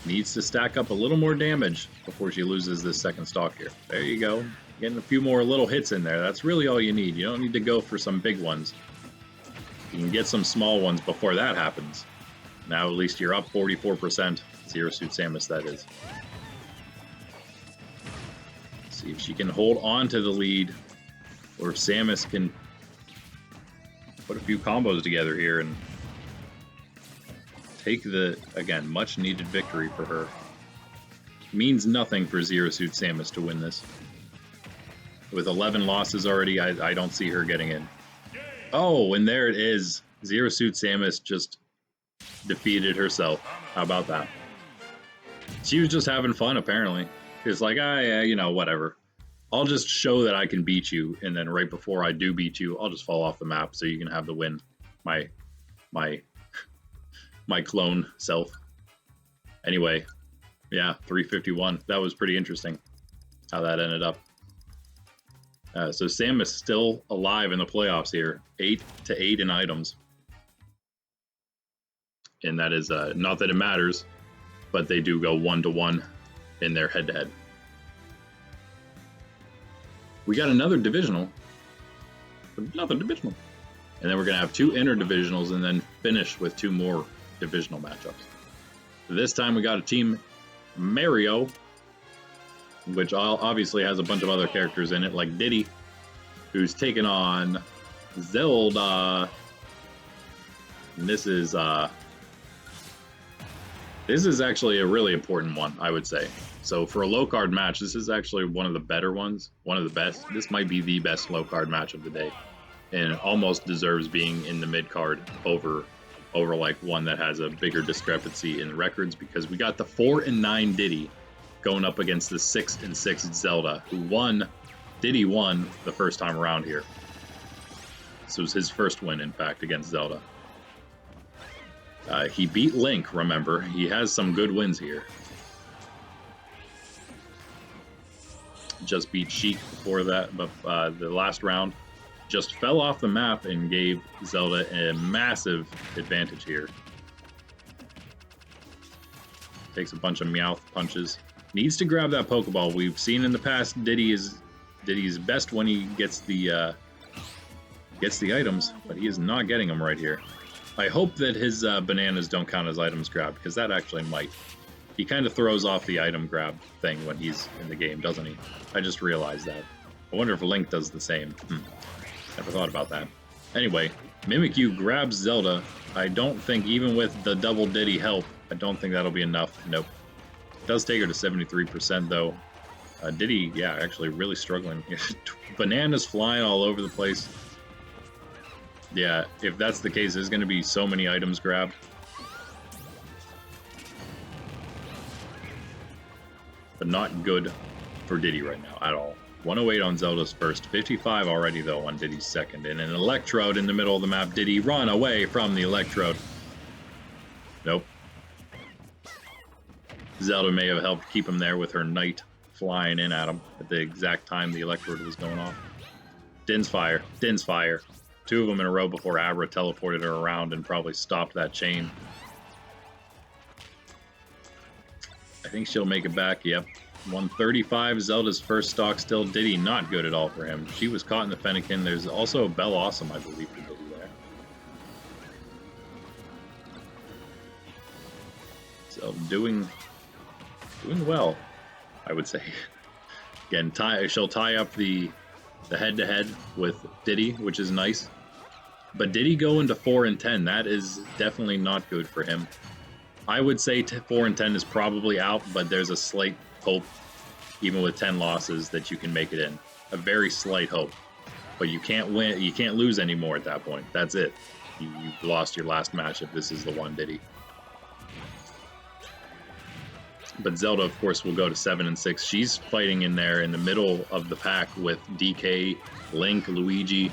Needs to stack up a little more damage before she loses this second stock here. There you go. Getting a few more little hits in there. That's really all you need. You don't need to go for some big ones. You can get some small ones before that happens. Now at least you're up 44%. Zero Suit Samus, that is. See if she can hold on to the lead, or if Samus can put a few combos together here and take the, again, much needed victory for her. Means nothing for Zero Suit Samus to win this. With 11 losses already, I don't see her getting in. Oh, and there it is. Zero Suit Samus just defeated herself. How about that? She was just having fun, apparently. It's like, you know, whatever. I'll just show that I can beat you, and then right before I do beat you, I'll just fall off the map so you can have the win. My clone self. Anyway, yeah, 351. That was pretty interesting how that ended up. So Samus still alive in the playoffs here. 8-8 in items. And that is, not that it matters, but they do go 1-1 in their head-to-head. We got another divisional. Another divisional. And then we're going to have 2 interdivisionals and then finish with 2 more divisional matchups. This time we got a team Mario, which obviously has a bunch of other characters in it, like Diddy, who's taken on Zelda. And this is actually a really important one, I would say. So for a low card match, this is actually one of the better ones, one of the best. This might be the best low card match of the day, and it almost deserves being in the mid card over like one that has a bigger discrepancy in records, because we got the 4-9 Diddy going up against the 6-6 Zelda, who Diddy won the first time around here. This was his first win, in fact, against Zelda. He beat Link, remember. He has some good wins here. Just beat Sheik before that, but the last round just fell off the map and gave Zelda a massive advantage here. Takes a bunch of Meowth punches. Needs to grab that Pokeball. We've seen in the past Diddy is Diddy's best when he gets the items, but he is not getting them right here. I hope that his bananas don't count as items grabbed, because that actually might. He kind of throws off the item grab thing when he's in the game, doesn't he? I just realized that. I wonder if Link does the same. Never thought about that. Anyway, Mimikyu grabs Zelda. I don't think, even with the double Diddy help, I don't think that'll be enough. Nope. It does take her to 73% though. Diddy, yeah, actually really struggling. Bananas flying all over the place. Yeah, if that's the case, there's going to be so many items grabbed. But not good for Diddy right now at all. 108 on Zelda's first, 55 already though on Diddy's second. And an Electrode in the middle of the map. Diddy run away from the Electrode. Nope. Zelda may have helped keep him there with her Knight flying in at him at the exact time the Electrode was going off. Din's fire. Din's fire. Two of them in a row before Abra teleported her around and probably stopped that chain. I think she'll make it back. Yep. 135. Zelda's first stock still. Diddy, not good at all for him. She was caught in the Fennekin. There's also Bell Awesome, I believe, for Diddy there. So doing well, I would say. Again, she'll tie up the head-to-head with Diddy, which is nice. But Diddy go into 4 and 10. That is definitely not good for him. I would say 4 and 10 is probably out, but there's a slight hope, even with 10 losses, that you can make it in. A very slight hope. But you can't win. You can't lose anymore at that point. That's it. You've lost your last match if this is the one, Diddy. But Zelda, of course, will go to 7 and 6. She's fighting in there in the middle of the pack with DK, Link, Luigi.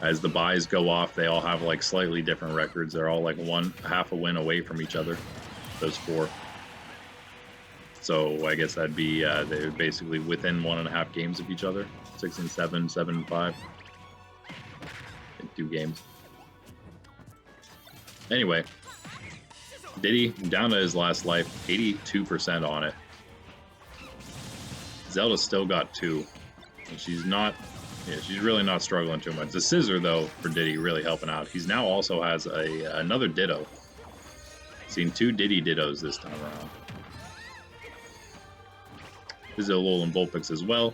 As the buys go off, they all have like slightly different records. They're all like half a win away from each other, those 4. So I guess that'd be they're basically within 1.5 games of each other. 6 and 7, 7 and 5 in 2 games. Anyway, Diddy down to his last life, 82% on it. Zelda still got 2, and she's really not struggling too much. The scissor though for Diddy really helping out. He's now also has another Ditto. Seen 2 Diddy Dittos this time around. This is a Alolan Vulpix as well.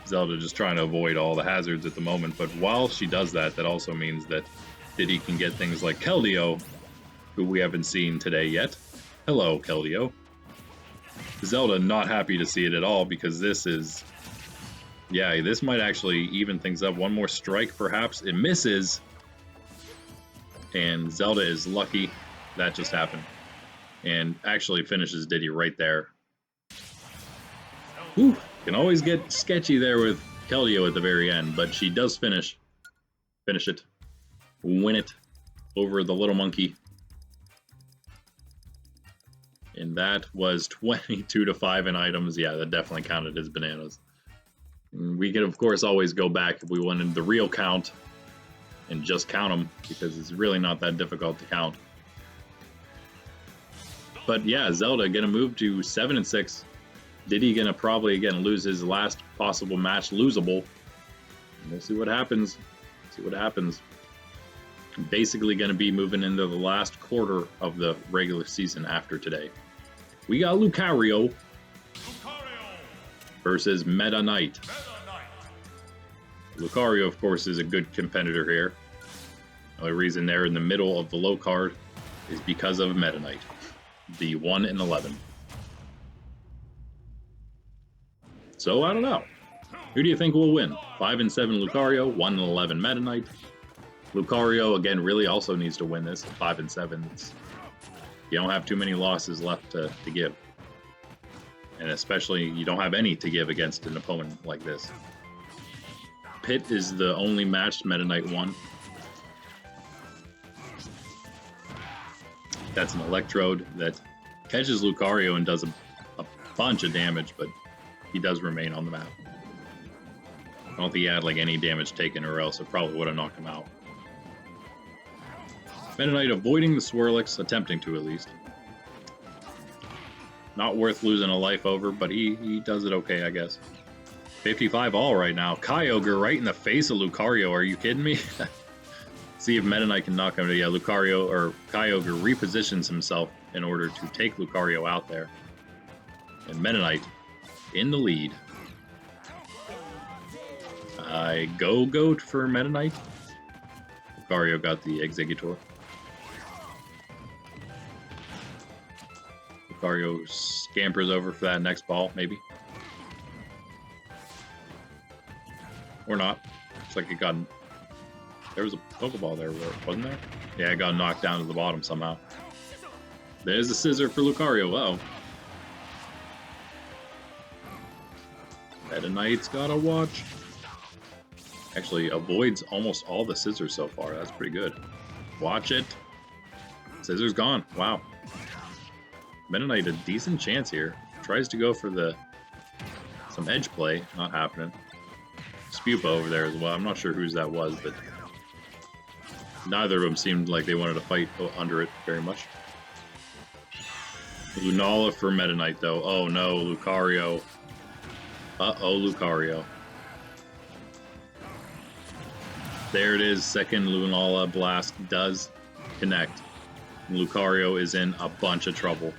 Zelda just trying to avoid all the hazards at the moment, but while she does that, that also means that Diddy can get things like Keldeo, who we haven't seen today yet. Hello, Keldeo. Zelda not happy to see it at all, because this is... yeah, this might actually even things up. One more strike, perhaps. It misses. And Zelda is lucky that just happened. And actually finishes Diddy right there. Whew, can always get sketchy there with Keldeo at the very end, but she does finish it, win it over the little monkey. And that was 22-5 in items. Yeah, that definitely counted as bananas. We could, of course, always go back if we wanted the real count and just count them, because it's really not that difficult to count. But yeah, Zelda gonna move to 7 and 6. Diddy gonna probably again lose his last possible match, losable. And we'll see what happens. See what happens. Basically gonna be moving into the last quarter of the regular season after today. We got Lucario versus Meta Knight. Lucario, of course, is a good competitor here. The only reason they're in the middle of the low card is because of Meta Knight, the 1 and 11. So I don't know. Who do you think will win? 5 and 7 Lucario, 1 and 11 Meta Knight. Lucario again really also needs to win this. 5 and 7. You don't have too many losses left to give. And especially, you don't have any to give against an opponent like this. Pit is the only match Meta Knight won. That's an Electrode that catches Lucario and does a bunch of damage, but he does remain on the map. I don't think he had like any damage taken, or else it probably would have knocked him out. Meta Knight avoiding the Swirlix, attempting to at least. Not worth losing a life over, but he does it okay, I guess. 55 all right now. Kyogre right in the face of Lucario. Are you kidding me? See if Meta Knight can knock him. Yeah, Lucario or Kyogre repositions himself in order to take Lucario out there. And Meta Knight in the lead. I go for Meta Knight. Lucario got the Exeggutor. Lucario scampers over for that next ball, maybe. Or not. Looks like it got... There was a Pokeball there, wasn't there? Yeah, it got knocked down to the bottom somehow. There's the scissor for Lucario. Uh-oh. Meta Knight's gotta watch. Actually, avoids almost all the scissors so far. That's pretty good. Watch it. Scissors gone. Wow. Meta Knight a decent chance here. Tries to go for some edge play. Not happening. Spupa over there as well. I'm not sure whose that was, but neither of them seemed like they wanted to fight under it very much. Lunala for Meta Knight, though. Oh no, Lucario. Uh-oh, Lucario. There it is. Second Lunala Blast does connect. Lucario is in a bunch of trouble.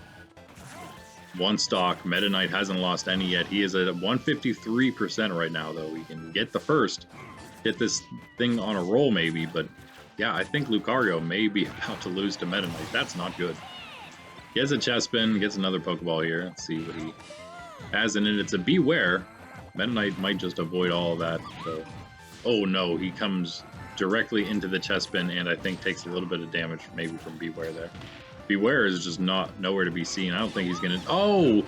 One stock. Meta Knight hasn't lost any yet. He is at 153% right now, though. He can get the first. Get this thing on a roll, maybe. But, yeah, I think Lucario may be about to lose to Meta Knight. That's not good. Gets a chest spin. Gets another Pokeball here. Let's see what he has in it. It's a Beware. Meta Knight might just avoid all of that, though. Oh, no. He comes directly into the chest spin and I think takes a little bit of damage, maybe from Beware there. Beware is just nowhere to be seen. I don't think he's gonna... Oh!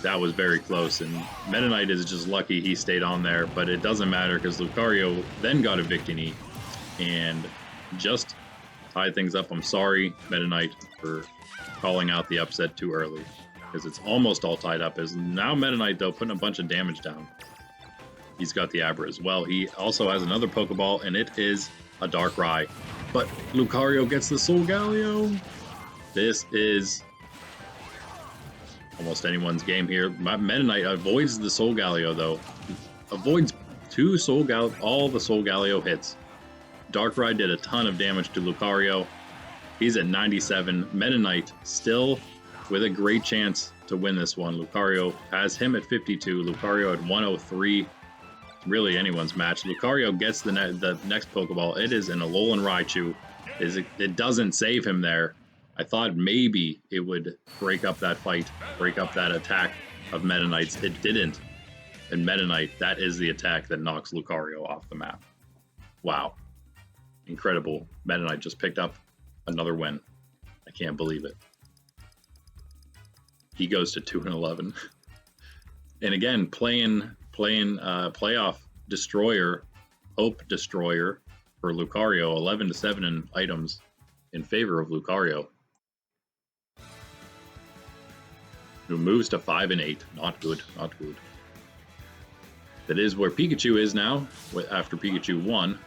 That was very close, and Meta Knight is just lucky he stayed on there, but it doesn't matter because Lucario then got a Victini and just tied things up. I'm sorry, Meta Knight, for calling out the upset too early because it's almost all tied up. As now Meta Knight, though, putting a bunch of damage down. He's got the Abra as well. He also has another Pokeball, and it is a Darkrai. But Lucario gets the Solgaleo. This is almost anyone's game here. Meta Knight avoids the Solgaleo, though. Avoids all the Solgaleo hits. Darkrai did a ton of damage to Lucario. He's at 97. Meta Knight still with a great chance to win this one. Lucario has him at 52. Lucario at 103. Really anyone's match. Lucario gets the next Pokeball. It is an Alolan Raichu. It doesn't save him there. I thought maybe it would break up that fight, break up that attack of Meta Knights. It didn't. And Meta Knight, that is the attack that knocks Lucario off the map. Wow. Incredible. Meta Knight just picked up another win. I can't believe it. He goes to 2-11. And again, playing playoff destroyer, hope destroyer for Lucario, 11-7 in items in favor of Lucario. Who moves to 5-8. Not good, not good. That is where Pikachu is now, after Pikachu won.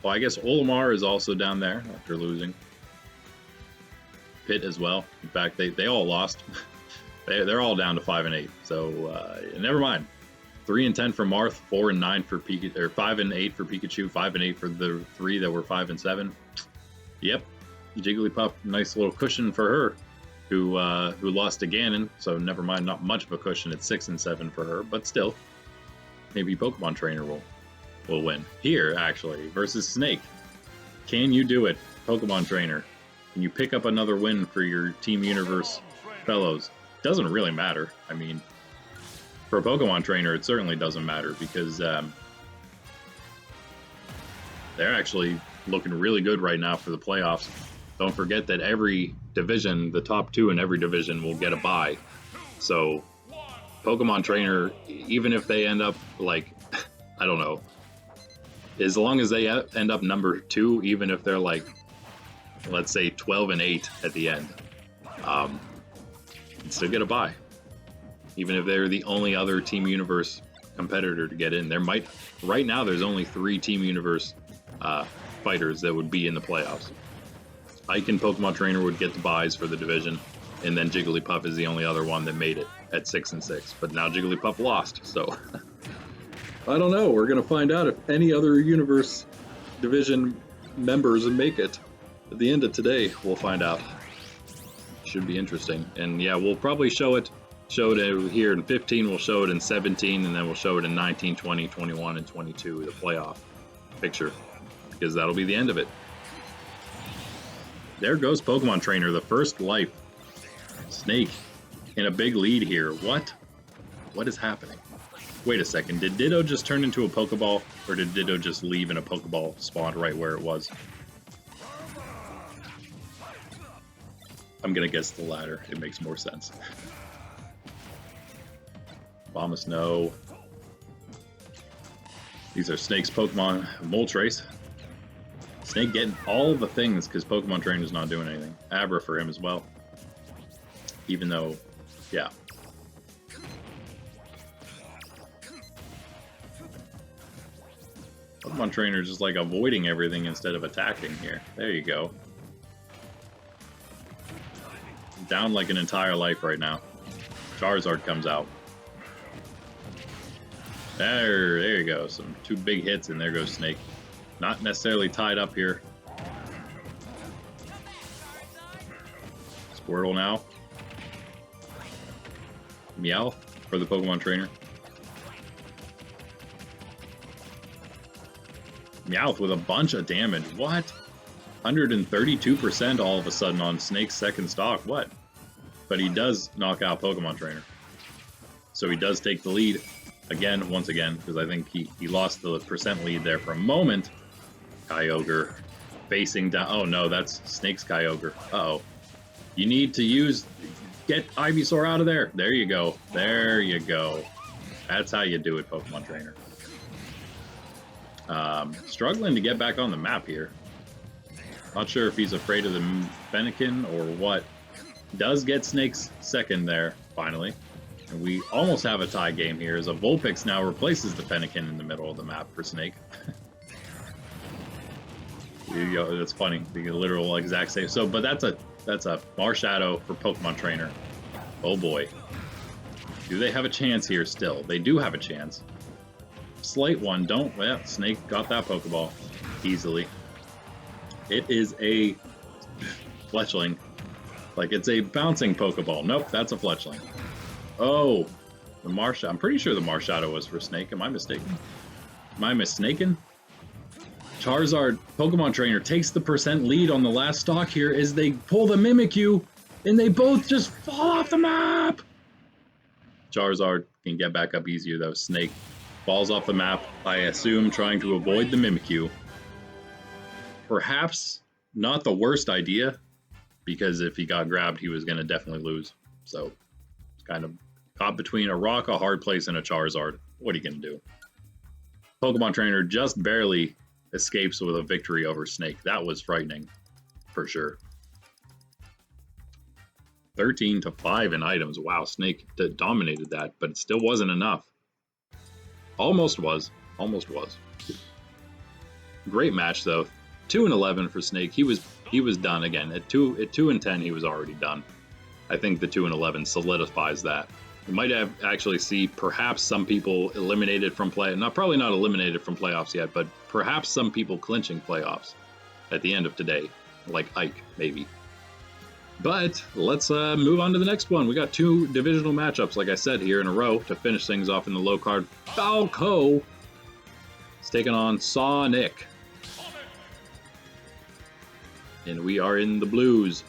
Well, I guess Olimar is also down there after losing. Pit as well. In fact, they all lost. They're all down to 5-8. So never mind. 3-10 for Marth, 4-9 for Pikachu, or 5-8 for Pikachu, 5-8 for the three that were 5-7. Yep, Jigglypuff, nice little cushion for her, who lost to Ganon. So never mind, not much of a cushion at 6-7 for her, but still, maybe Pokemon Trainer will win here actually versus Snake. Can you do it, Pokemon Trainer? Can you pick up another win for your Team Universe fellows? Doesn't really matter. I mean, for a Pokemon Trainer, it certainly doesn't matter because they're actually looking really good right now for the playoffs. Don't forget that every division, the top two in every division, will get a bye. So, Pokemon Trainer, even if they end up like, I don't know, as long as they end up number 2, even if they're like, let's say 12-8 at the end, still get a bye. Even if they're the only other Team Universe competitor to get in. Right now there's only 3 Team Universe fighters that would be in the playoffs. Ike and Pokemon Trainer would get the buys for the division, and then Jigglypuff is the only other one that made it. at 6-6, but now Jigglypuff lost, so I don't know. We're gonna find out if any other universe division members make it. At the end of today, we'll find out. Should be interesting. And yeah, we'll probably show it here in 15, we'll show it in 17, and then we'll show it in 19, 20, 21, and 22, the playoff picture, because that'll be the end of it. There goes Pokemon Trainer, the first life. Snake in a big lead here. What is happening? Wait a second, did Ditto just turn into a Pokeball, or did Ditto just leave in a Pokeball spawn right where it was? I'm gonna guess the latter. It makes more sense. Bombus, no. These are Snake's Pokemon. Moltres. Snake getting all the things because Pokemon Trainer's not doing anything. Abra for him as well. Even though, yeah. Pokemon Trainer just like avoiding everything instead of attacking here. There you go. Down like an entire life right now. Charizard comes out. There you go. Some 2 big hits, and there goes Snake. Not necessarily tied up here. Squirtle now. Meowth for the Pokemon Trainer. Meowth with a bunch of damage. What? 132% all of a sudden on Snake's second stock. What? But he does knock out Pokemon Trainer. So he does take the lead. Again, once again, because I think he lost the percent lead there for a moment. Kyogre facing down. Oh no, that's Snake's Kyogre. Uh-oh. You need to get Ivysaur out of there. There you go. There you go. That's how you do it, Pokemon Trainer. Struggling to get back on the map here. Not sure if he's afraid of the Fennekin or what. Does get Snake's second there, finally. And we almost have a tie game here as a Vulpix now replaces the Fennekin in the middle of the map for Snake. That's funny. The literal exact same. So, but that's a Marshadow for Pokemon Trainer. Oh boy. Do they have a chance here still? They do have a chance. Slight one. Well, Snake got that Pokeball easily. It is a Fletchling. Like, it's a bouncing Pokeball. Nope, that's a Fletchling. Oh, the Marshadow. I'm pretty sure the Marshadow was for Snake. Am I mistaken? Am I mistaken? Charizard, Pokemon Trainer, takes the percent lead on the last stock here as they pull the Mimikyu, and they both just fall off the map! Charizard can get back up easier, though. Snake falls off the map, I assume, trying to avoid the Mimikyu. Perhaps not the worst idea, because if he got grabbed, he was going to definitely lose. So, it's kind of caught between a rock, a hard place, and a Charizard. What are you going to do? Pokemon Trainer just barely escapes with a victory over Snake. That was frightening, for sure. 13-5 in items. Wow, Snake dominated that, but it still wasn't enough. Almost was. Almost was. Great match, though. 2-11 for Snake. He was done again. At 2-10, he was already done. I think the 2-11 solidifies that. You might have actually see perhaps some people eliminated from probably not eliminated from playoffs yet, but perhaps some people clinching playoffs at the end of today, like Ike, maybe. But let's move on to the next one. We got 2 divisional matchups, like I said, here in a row to finish things off in the low card. Falco is taking on Sonic. And we are in the blues.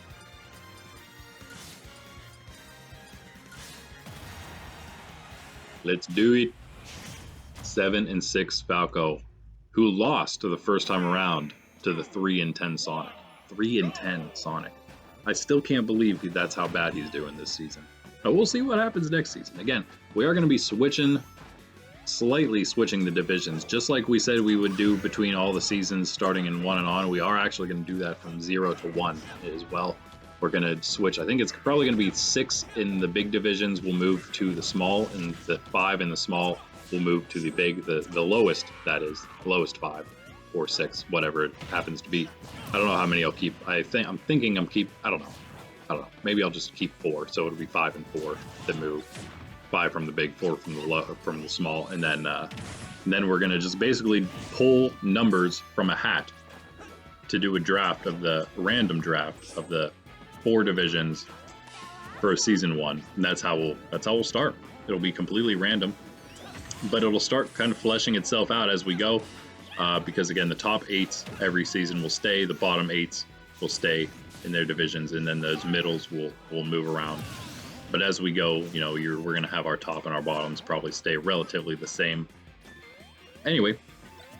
Let's do it. 7-6 Falco, who lost to the first time around to the 3-10 Sonic. 3-10 Sonic. I still can't believe that's how bad he's doing this season. But we'll see what happens next season. Again, we are going to be slightly switching the divisions, just like we said we would do between all the seasons starting in 1 and on. We are actually going to do that from 0 to 1 as well. We're going to switch. I think it's probably going to be 6 in the big divisions. We'll move to the small, and the 5 in the small will move to the big, the lowest, that is, lowest 5 or 6, whatever it happens to be. I don't know how many I'll keep. I'm thinking I don't know. don't know. Maybe I'll just keep 4, so it'll be 5 and 4 that move. 5 from the big, 4 from the small, and then we're gonna just basically pull numbers from a hat to do a draft of the random draft of the 4 divisions for a season 1, and that's how we'll start. It'll be completely random, but it'll start kind of fleshing itself out as we go, because again, the top 8s every season will stay, the bottom 8s will stay in their divisions, and then those middles will move around. But as we go, you know, we're gonna have our top and our bottoms probably stay relatively the same. Anyway,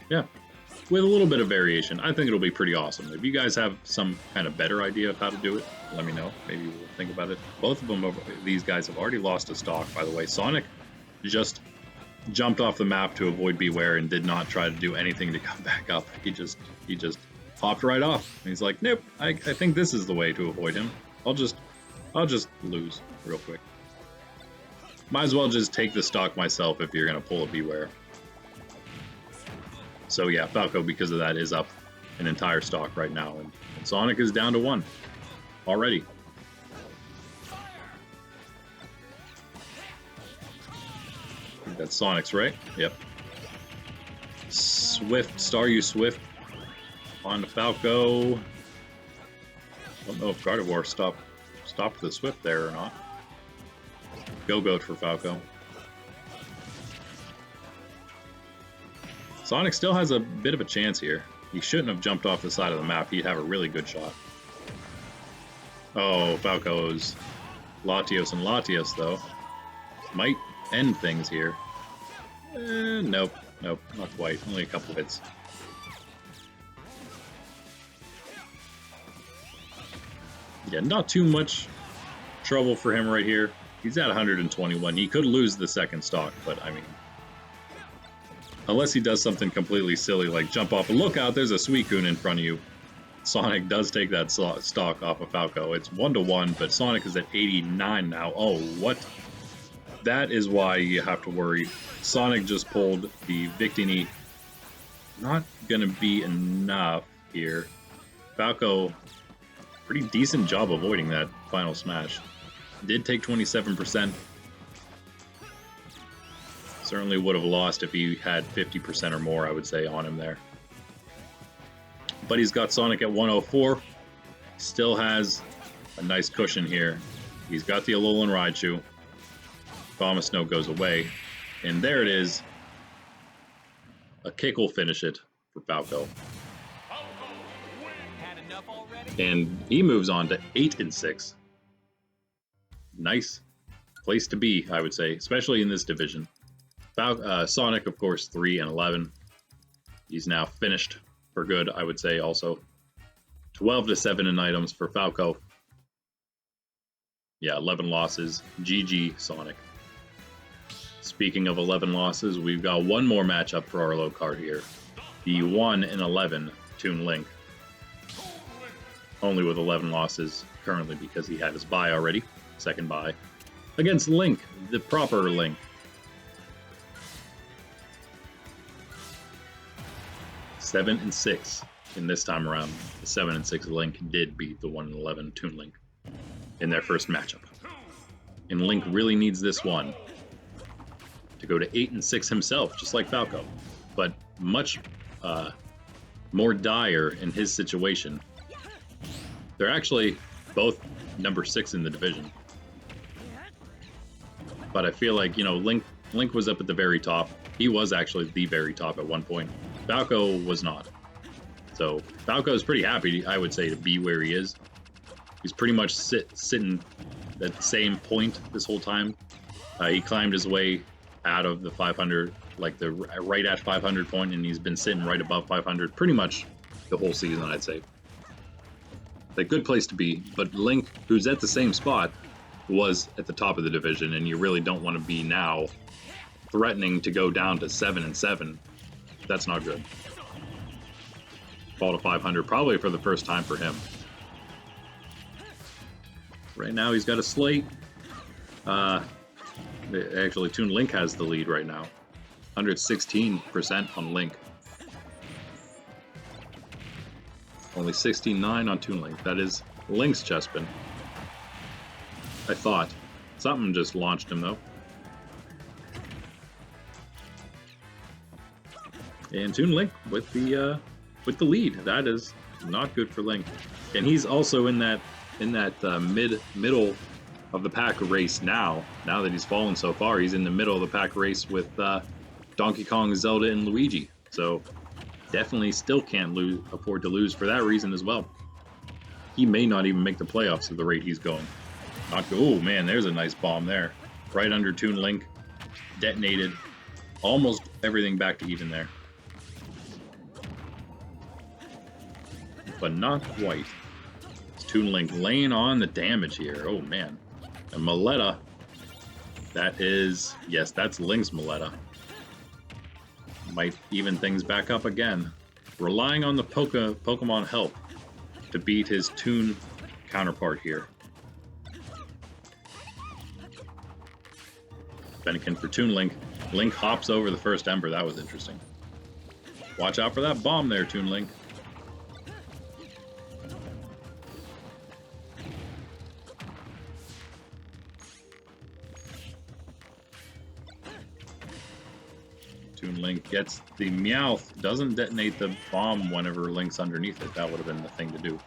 yeah, with a little bit of variation, I think it'll be pretty awesome. If you guys have some kind of better idea of how to do it, let me know. Maybe we'll think about it. Both of them, these guys have already lost a stock, by the way. Sonic just jumped off the map to avoid Beware and did not try to do anything to come back up. He just hopped right off. And he's like, nope, I think this is the way to avoid him. I'll just lose real quick. Might as well just take the stock myself if you're gonna pull a Beware. So yeah, Falco, because of that, is up an entire stock right now, and Sonic is down to 1 already. I think that's Sonic's, right? Yep. Swift, Staryu Swift on to Falco. I don't know if Gardevoir stopped the Swift there or not. Go-Goat for Falco. Sonic still has a bit of a chance here. He shouldn't have jumped off the side of the map. He'd have a really good shot. Oh, Falco's Latios and Latios, though, might end things here. Nope, not quite. Only a couple hits. Yeah, not too much trouble for him right here. He's at 121. He could lose the second stock, but I mean, unless he does something completely silly like jump off a lookout, there's a Suicune in front of you. Sonic does take that stock off of Falco. It's 1-1, but Sonic is at 89 now. Oh, what? That is why you have to worry. Sonic just pulled the Victini. Not gonna be enough here. Falco, pretty decent job avoiding that final smash. Did take 27%. Certainly would have lost if he had 50% or more, I would say, on him there. But he's got Sonic at 104. Still has a nice cushion here. He's got the Alolan Raichu. Bombasnow goes away. And there it is. A kick will finish it for Falco. And he moves on to 8 and 6. Nice place to be, I would say, especially in this division. Sonic, of course, 3 and 11. He's now finished for good, I would say. Also, 12 to 7 in items for Falco. Yeah, 11 losses. GG, Sonic. Speaking of 11 losses, we've got one more matchup for our low card here. The 1 and 11 Toon Link. Only with 11 losses currently because he had his bye already. Second bye. Against Link, the proper Link. 7 and 6 in this time around. The 7 and 6 Link did beat the 1 and 11 Toon Link in their first matchup. And Link really needs this one to go to 8 and 6 himself, just like Falco, but much more dire in his situation. They're actually both number 6 in the division. But I feel like, you know, Link was up at the very top. He was actually the very top at one point. Falco was not. So Falco is pretty happy, I would say, to be where he is. He's pretty much sitting at the same point this whole time. He climbed his way out of the 500, like the right at 500 point, and he's been sitting right above 500 pretty much the whole season, I'd say. A good place to be, but Link, who's at the same spot, was at the top of the division, and you really don't want to be now threatening to go down to 7 and 7. That's not good. Fall to 500, probably for the first time for him. Right now, he's got a slate. Actually, Toon Link has the lead right now. 116% on Link. Only 69 on Toon Link. That is Link's chestpin. I thought. Something just launched him, though. And Toon Link with the lead. That is not good for Link. And he's also in that middle of the pack race now. Now that he's fallen so far, he's in the middle of the pack race with Donkey Kong, Zelda, and Luigi. So definitely still can't afford to lose for that reason as well. He may not even make the playoffs at the rate he's going. Oh man, there's a nice bomb there. Right under Toon Link. Detonated. Almost everything back to even there. But not quite. It's Toon Link laying on the damage here. Oh man. And Maletta. That is, yes, that's Link's Maletta. Might even things back up again. Relying on the Pokemon help to beat his Toon counterpart here. Fennekin for Toon Link. Link hops over the first Ember. That was interesting. Watch out for that bomb there, Toon Link. Toon Link gets the Meowth. Doesn't detonate the bomb whenever Link's underneath it. That would have been the thing to do.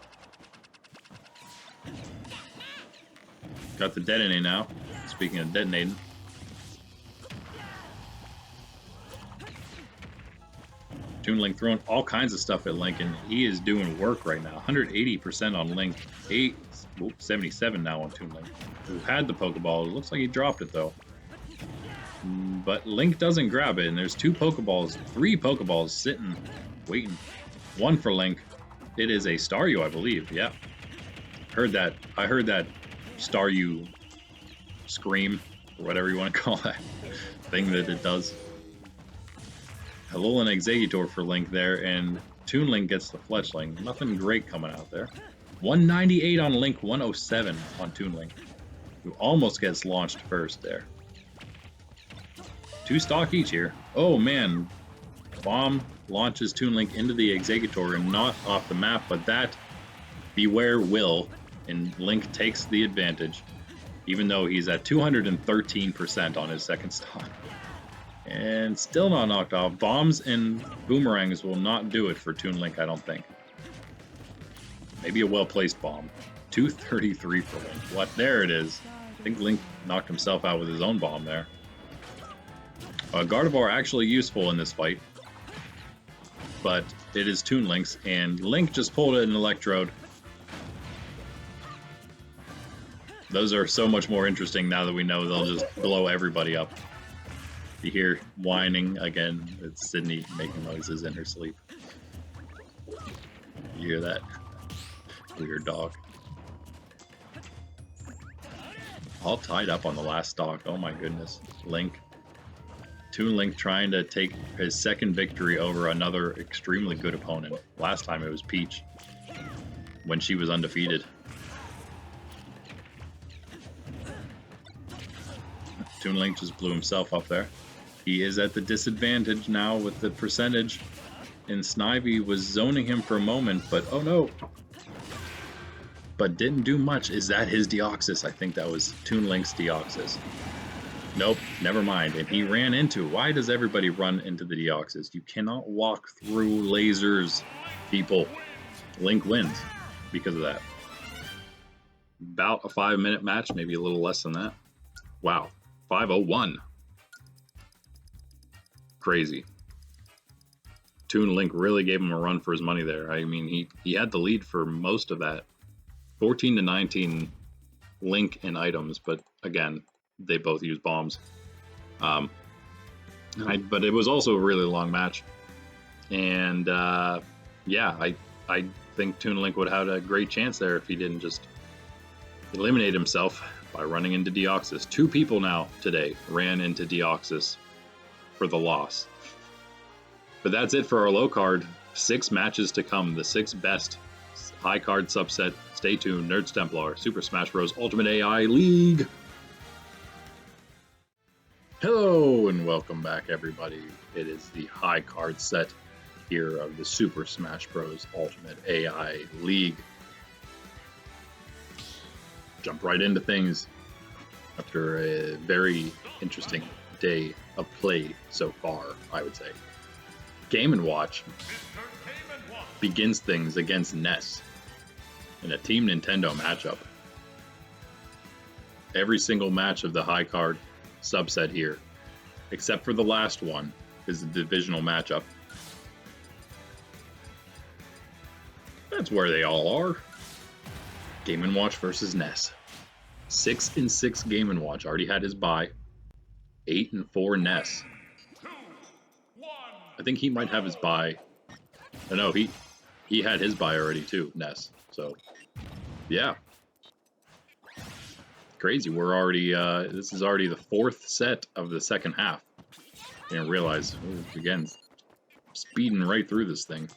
Got the detonate now. Speaking of detonating. Toon Link throwing all kinds of stuff at Link, and he is doing work right now. 180% on Link. 77 now on Toon Link, who had the Pokeball. It looks like he dropped it, though. But Link doesn't grab it, and there's three Pokeballs sitting, waiting. One for Link. It is a Staryu, I believe. Yeah. I heard that Staryu scream, or whatever you want to call that thing that it does. Alolan Exeggutor for Link there, and Toon Link gets the Fletchling. Nothing great coming out there. 198 on Link, 107 on Toon Link, who almost gets launched first there. 2 stock each here. Oh man, bomb launches Toon Link into the Exeggutor and not off the map, but that beware will, and Link takes the advantage, even though he's at 213% on his second stock. And still not knocked off. Bombs and boomerangs will not do it for Toon Link, I don't think. Maybe a well-placed bomb. 233 for Link. What? There it is. I think Link knocked himself out with his own bomb there. Gardevoir actually useful in this fight. But it is Toon Link's, and Link just pulled an Electrode. Those are so much more interesting now that we know they'll just blow everybody up. You hear whining again. It's Sydney making noises in her sleep. You hear that? Weird dog. All tied up on the last stock. Oh my goodness. Link. Toon Link trying to take his second victory over another extremely good opponent. Last time it was Peach, when she was undefeated. Toon Link just blew himself up there. He is at the disadvantage now with the percentage, and Snivy was zoning him for a moment, but oh no. But didn't do much. Is that his Deoxys? I think that was Toon Link's Deoxys. Nope, never mind. And he ran into. Why does everybody run into the Deoxys? You cannot walk through lasers, people. Link wins because of that. About a 5-minute match, maybe a little less than that. Wow, 5:01. Crazy. Toon Link really gave him a run for his money there. I mean, he had the lead for most of that. 14-19 Link and items, but again, they both use bombs. But it was also a really long match. And yeah, I think Toon Link would have had a great chance there if he didn't just eliminate himself by running into Deoxys. 2 people now today ran into Deoxys for the loss. But that's it for our low card. 6 matches to come, the 6 best high card subset. Stay tuned. Nerds Templar, Super Smash Bros. Ultimate AI League. Hello and welcome back, everybody. It is the high card set here of the Super Smash Bros. Ultimate AI League. Jump right into things. after a very interesting day of play so far, I would say. Game & Watch begins things against Ness in a Team Nintendo matchup. Every single match of the high card subset here, except for the last one, is a divisional matchup. That's where they all are. Game & Watch versus Ness. 6-6 Game & Watch. Already had his bye. 8-4 Ness. I think he might have his bye. Oh, no, he had his bye already too, Ness. So, yeah. Crazy. We're already, this is already the 4th set of the second half. I didn't realize, again, speeding right through this thing.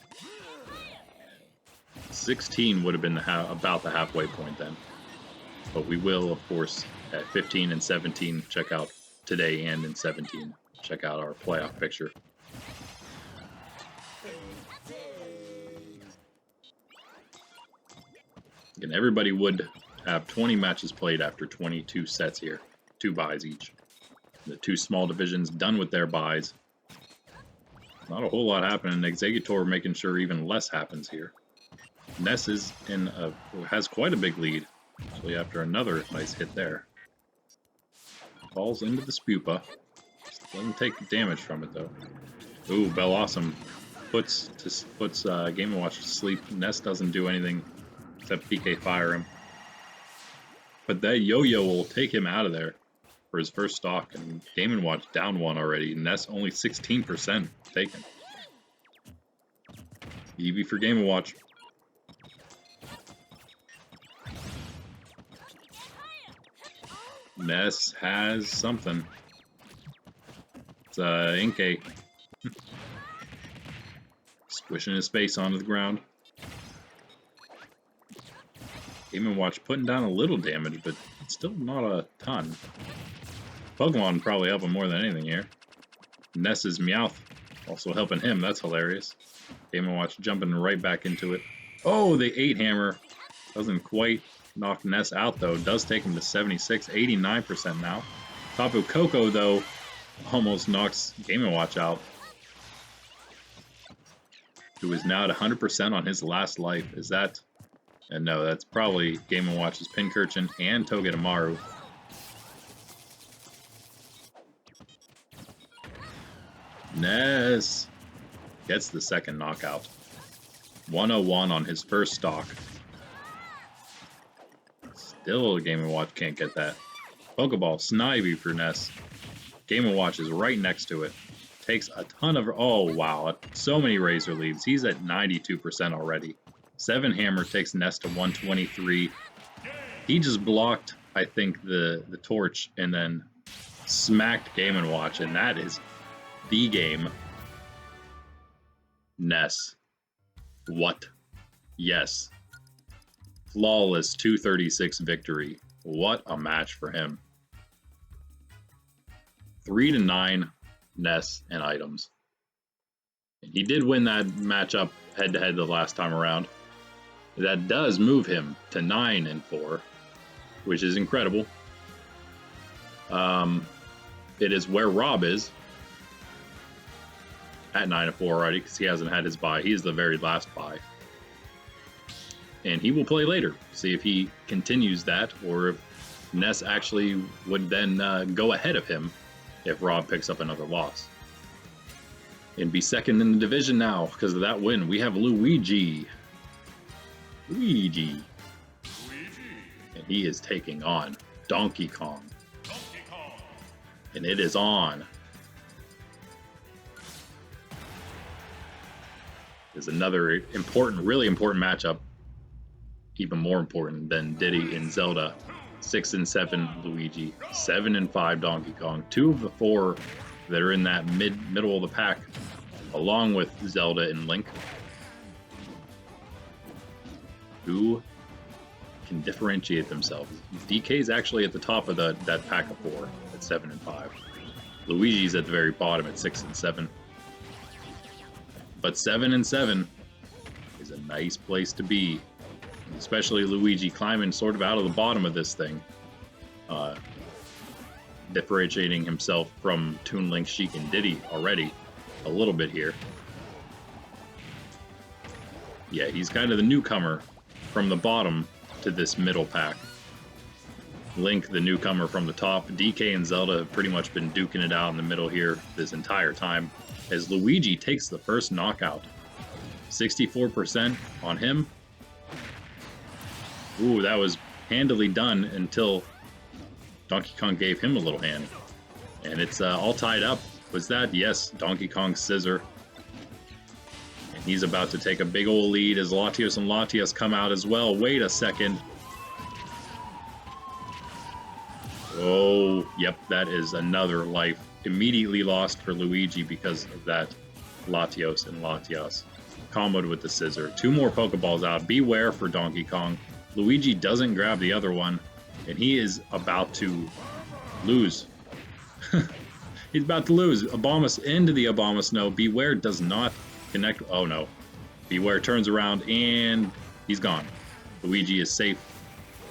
16 would have been about the halfway point then. But we will, of course, at 15 and 17, check out today, and in 17, check out our playoff picture. And everybody would have 20 matches played after 22 sets here. 2 buys each. The 2 small divisions done with their buys. Not a whole lot happening. Executor making sure even less happens here. Ness is has quite a big lead, actually, after another nice hit there. Falls into the Spupa. Doesn't take damage from it, though. Ooh, Bellawesome puts Game & Watch to sleep. Ness doesn't do anything except PK fire him. But that yo-yo will take him out of there for his first stock, and Game & Watch down 1 already. Ness only 16% taken. Eevee for Game & Watch. Ness has something. It's Inkay. Squishing his face onto the ground. Game & Watch putting down a little damage, but still not a ton. Pokemon probably helping more than anything here. Ness's Meowth also helping him. That's hilarious. Game & Watch jumping right back into it. Oh, the 8 hammer doesn't quite knock Ness out, though. Does take him to 76, 89% now. Tapu Koko, though, almost knocks Game & Watch out. Who is now at 100% on his last life. Is that... And no, that's probably Game & Watch's Pincurchin and Togedemaru. Ness gets the second knockout. 101 on his first stock. Still, Game & Watch can't get that. Pokeball, Snivy for Ness. Game & Watch is right next to it. Takes a ton of... Oh, wow. So many Razor Leaves. He's at 92% already. 7 hammer takes Ness to 123. He just blocked, I think, the torch and then smacked Game & Watch, and that is the game. Ness. What? Yes. Flawless 236 victory. What a match for him. 3-9 Ness and items. And he did win that matchup head-to-head the last time around. That does move him to 9-4, which is incredible. It is where Rob is at 9-4 already, because he hasn't had his bye. He's the very last bye. And he will play later, see if he continues that, or if Ness actually would then go ahead of him if Rob picks up another loss. And be second in the division now, because of that win. We have Luigi. And he is taking on Donkey Kong. And it is on. There's another important, really important matchup. Even more important than Diddy and Zelda. 6-7 Luigi. 7-5 Donkey Kong. 2 of the 4 that are in that middle of the pack, along with Zelda and Link. Who can differentiate themselves. DK's actually at the top of that pack of 4 at 7-5. Luigi's at the very bottom at 6-7. But 7-7 is a nice place to be. Especially Luigi climbing sort of out of the bottom of this thing. differentiating himself from Toon, Link, Sheik, and Diddy already a little bit here. Yeah, he's kind of the newcomer from the bottom to this middle pack. Link, the newcomer from the top. DK and Zelda have pretty much been duking it out in the middle here this entire time, as Luigi takes the first knockout. 64% on him. Ooh, that was handily done until Donkey Kong gave him a little hand. And it's all tied up. Was that? Yes, Donkey Kong's scissor. And he's about to take a big old lead as Latios and Latias come out as well. Wait a second. Oh, yep, that is another life immediately lost for Luigi because of that Latios and Latias. Comboed with the scissor. 2 more Pokeballs out. Beware for Donkey Kong. Luigi doesn't grab the other one, and he is about to lose. He's about to lose. Abomas into the Abomasnow. Beware does not connect. Oh no. Beware turns around and he's gone. Luigi is safe.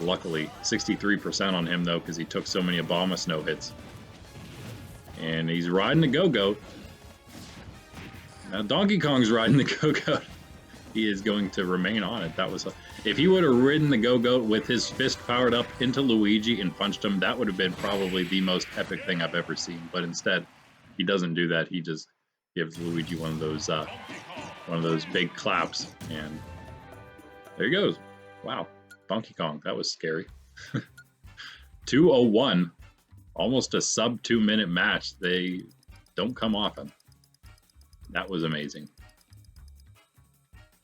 Luckily. 63% on him though, because he took so many Abomasnow hits. And he's riding the Go-Goat. Now Donkey Kong's riding the Go-Goat. He is going to remain on it. That was if he would have ridden the Go-Goat with his fist powered up into Luigi and punched him, that would have been probably the most epic thing I've ever seen. But instead, he doesn't do that. He just gives Luigi one of those big claps, and there he goes. Wow, Donkey Kong, that was scary. 201, almost a sub 2-minute match. They don't come often. That was amazing.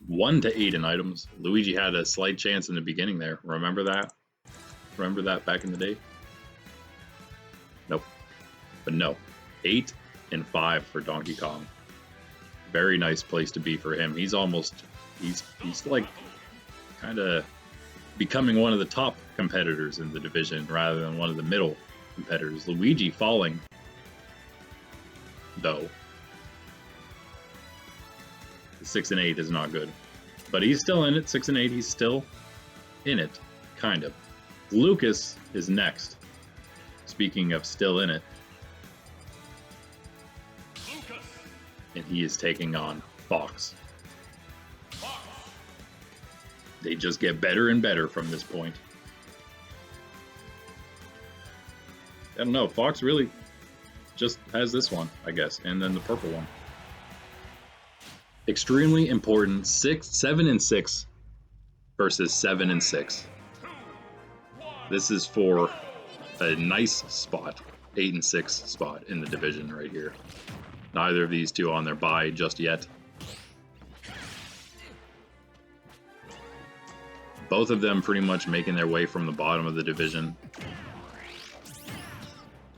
1 to 8 in items. Luigi had a slight chance in the beginning there. Remember that? Remember that back in the day? Nope. But no. 8 and 5 for Donkey Kong. Very nice place to be for him. He's like kind of becoming one of the top competitors in the division rather than one of the middle competitors. Luigi falling, though. 6 and 8 is not good, but he's still in it. 6 and 8, he's still in it, kind of. Lucas is next. Speaking of still in it, and he is taking on Fox. They just get better and better from this point. I don't know. Fox really just has this one, I guess, and then the purple one. Extremely important. 7 and 6 versus 7 and 6. This is for a nice spot. 8 and 6 spot in the division right here. Neither of these two on their bye just yet. Both of them pretty much making their way from the bottom of the division.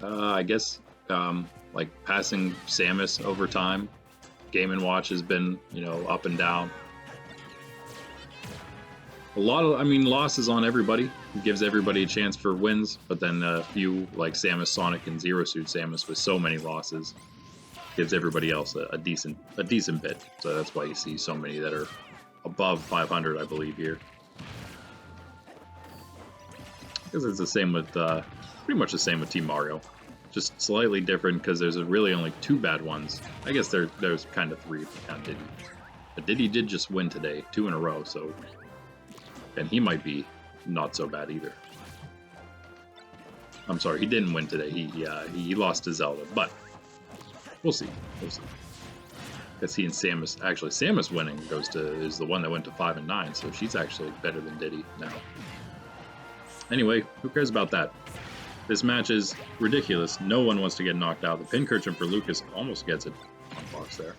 I guess like passing Samus over time. Game & Watch has been, up and down. A lot of, losses on everybody. It gives everybody a chance for wins, but then a few like Samus, Sonic, and Zero Suit Samus with so many losses gives everybody else a decent bit. So that's why you see so many that are above 500, I believe, here. Because it's the same with, pretty much the same with Team Mario. Just slightly different because there's really only 2 bad ones. I guess there's kind of 3 if you count Diddy. But Diddy did just win today, 2 in a row, so... And he might be not so bad either. I'm sorry, he didn't win today. He lost to Zelda, but we'll see. We'll see. Because he and Samus... Actually, Samus winning is the one that went to 5 and 9, so she's actually better than Diddy now. Anyway, who cares about that? This match is ridiculous. No one wants to get knocked out. The Pincurchin for Lucas almost gets it on Fox there.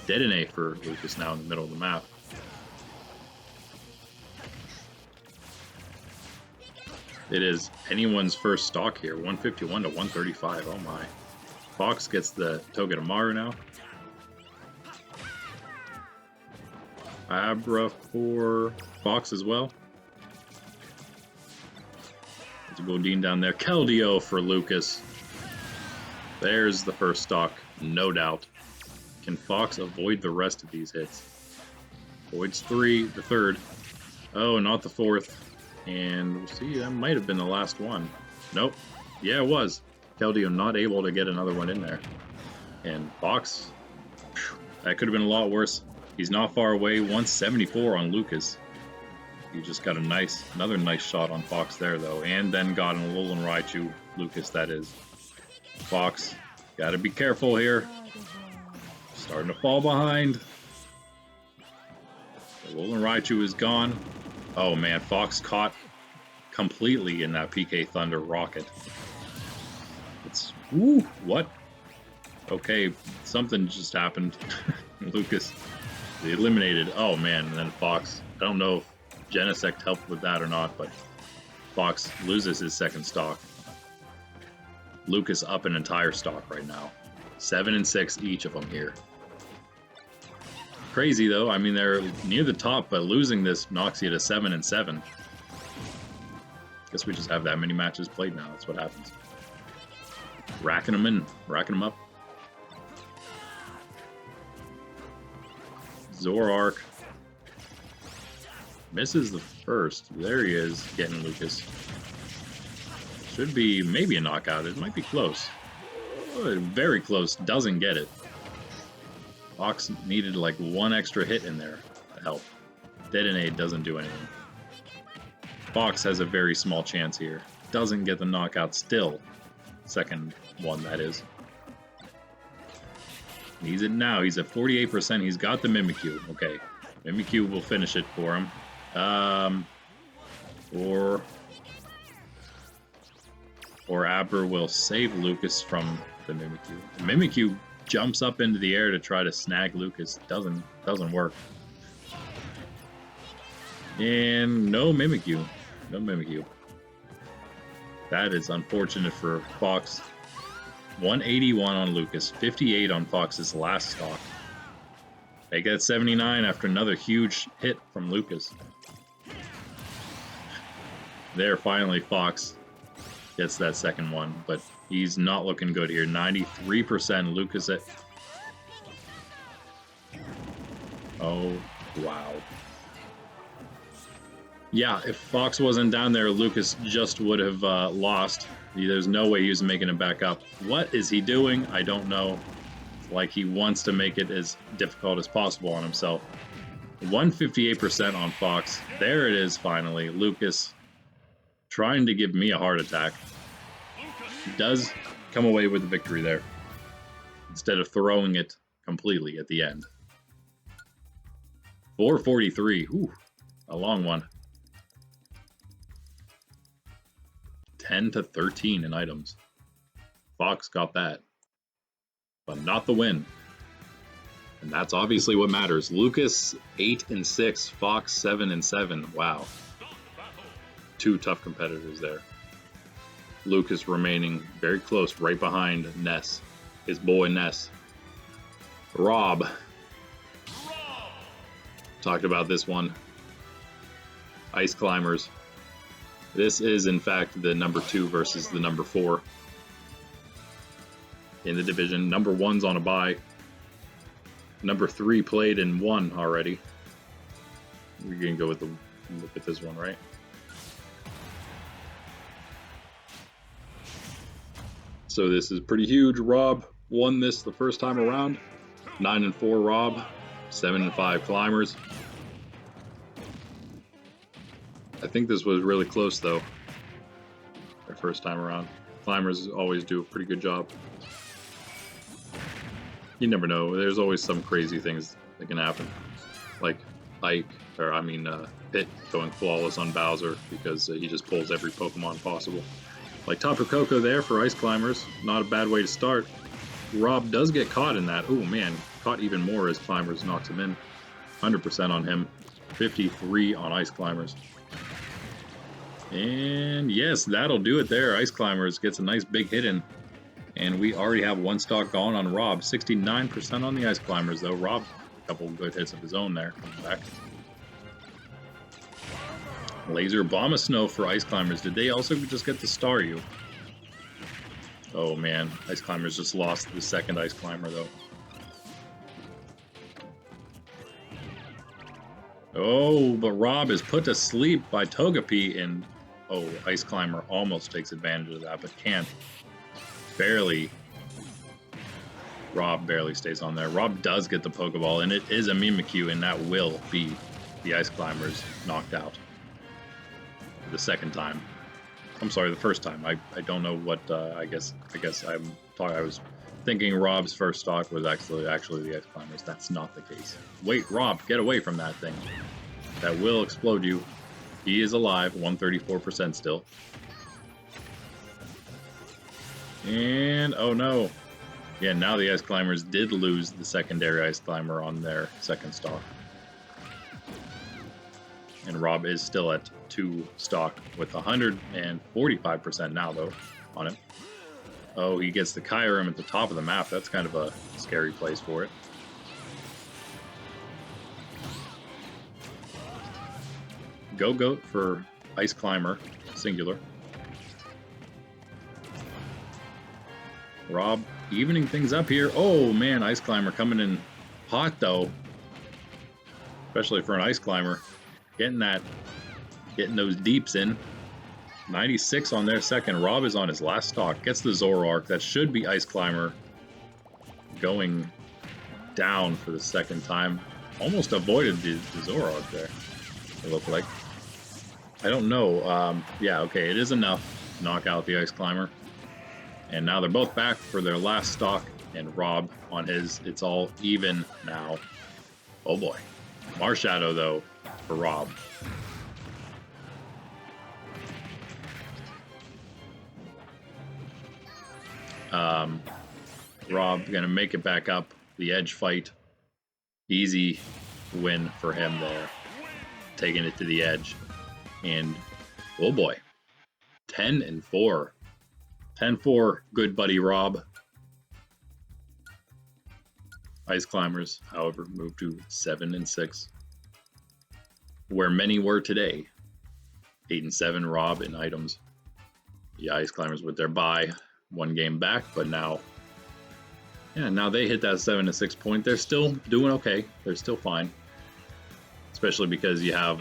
Dedede for Lucas now in the middle of the map. It is anyone's first stock here. 151 to 135. Oh my. Fox gets the Togedemaru now. Abra for Fox as well. Godin down there. Keldeo for Lucas. There's the first stock, no doubt. Can Fox avoid the rest of these hits? Avoids 3, the 3rd. Oh, not the 4th. And we'll see, that might have been the last one. Nope. Yeah, it was. Keldeo not able to get another one in there. And Fox, that could have been a lot worse. He's not far away. 174 on Lucas. He just got another nice shot on Fox there, though. And then got an Alolan Raichu. Lucas, that is. Fox, gotta be careful here. Starting to fall behind. The Alolan Raichu is gone. Oh man, Fox caught completely in that PK Thunder rocket. It's... Woo! What? Okay, something just happened. Lucas eliminated. Oh man, and then Fox. I don't know if Genesect helped with that or not, but Fox loses his second stock. Lucas up an entire stock right now. 7 and 6 each of them here. Crazy though. I mean, they're near the top, but losing this knocks you to 7 and 7. Guess we just have that many matches played now. That's what happens. Racking them in, racking them up. Zoroark misses the first. There he is, getting Lucas. Should be maybe a knockout. It might be close. Oh, very close. Doesn't get it. Fox needed like one extra hit in there to help. Dedede doesn't do anything. Fox has a very small chance here. Doesn't get the knockout still. Second one, that is. Needs it now. He's at 48%. He's got the Mimikyu. Okay. Mimikyu will finish it for him. Or Aber will save Lucas from the Mimikyu. The Mimikyu jumps up into the air to try to snag Lucas. Doesn't work. And no Mimikyu. No Mimikyu. That is unfortunate for Fox. 181 on Lucas, 58 on Fox's last stock. They get 79 after another huge hit from Lucas. There, finally, Fox gets that second one, but he's not looking good here. 93% Lucas at... Oh, wow. Yeah, if Fox wasn't down there, Lucas just would have lost. There's no way he was making it back up. What is he doing? I don't know. It's like he wants to make it as difficult as possible on himself. 158% on Fox. There it is, finally. Lucas trying to give me a heart attack. He does come away with the victory there, instead of throwing it completely at the end. 443. Ooh, a long one. 10 to 13 in items. Fox got that, but not the win. And that's obviously what matters. Lucas 8 and 6, Fox 7 and 7. Wow. Two tough competitors there. Lucas remaining very close, right behind Ness, his boy Ness. Rob. Talked about this one. Ice Climbers. This is, in fact, the number 2 versus the number 4 in the division. Number 1's on a bye. Number 3 played and won already. We're going to go with look at this one, right? So this is pretty huge. Rob won this the first time around. 9 and 4 Rob. 7 and 5 Climbers. I think this was really close, though, their first time around. Climbers always do a pretty good job. You never know. There's always some crazy things that can happen. Like Pit going flawless on Bowser because he just pulls every Pokemon possible. Like Tapu Koko there for Ice Climbers. Not a bad way to start. Rob does get caught in that. Oh, man. Caught even more as Climbers knocks him in. 100% on him. 53 on Ice Climbers. And yes, that'll do it there. Ice Climbers gets a nice big hit in. And we already have one stock gone on Rob. 69% on the Ice Climbers, though. Rob, a couple good hits of his own there. Coming back. Laser Bomb-a-Snow for Ice Climbers. Did they also just get the Staryu? Oh, man. Ice Climbers just lost the second Ice Climber, though. Oh, but Rob is put to sleep by Togepi, and Oh, Ice Climber almost takes advantage of that, but can't. Barely. Rob barely stays on there. Rob does get the Pokeball, and it is a Mimikyu, and that will be the Ice Climbers knocked out. The second time. I'm sorry, the first time. I don't know what, I guess I was thinking Rob's first stock was actually the Ice Climbers. That's not the case. Wait, Rob, get away from that thing. That will explode you. He is alive, 134% still. And, oh no. Yeah, now the Ice Climbers did lose the secondary Ice Climber on their second stock. And Rob is still at 2 stock with 145% now, though, on it. Oh, he gets the Kyurem at the top of the map. That's kind of a scary place for it. Go-Goat for Ice Climber, singular. Rob evening things up here. Oh, man, Ice Climber coming in hot, though. Especially for an Ice Climber. Getting those deeps in. 96 on their second. Rob is on his last stock. Gets the Zoroark. That should be Ice Climber going down for the second time. Almost avoided the Zoroark there, it looked like. I don't know. Yeah, okay, it is enough to knock out the Ice Climber. And now they're both back for their last stock. And Rob on his, it's all even now. Oh boy. Marshadow, though, for Rob. Rob gonna make it back up. The edge fight. Easy win for him there. Taking it to the edge. And, oh boy. 10-4. 10-4, good buddy Rob. Ice Climbers, however, moved to 7-6. Where many were today. 8-7, Rob in items. The Ice Climbers with their bye, 1 game back, but now, yeah, now they hit that 7-6 point. They're still doing okay. They're still fine, especially because you have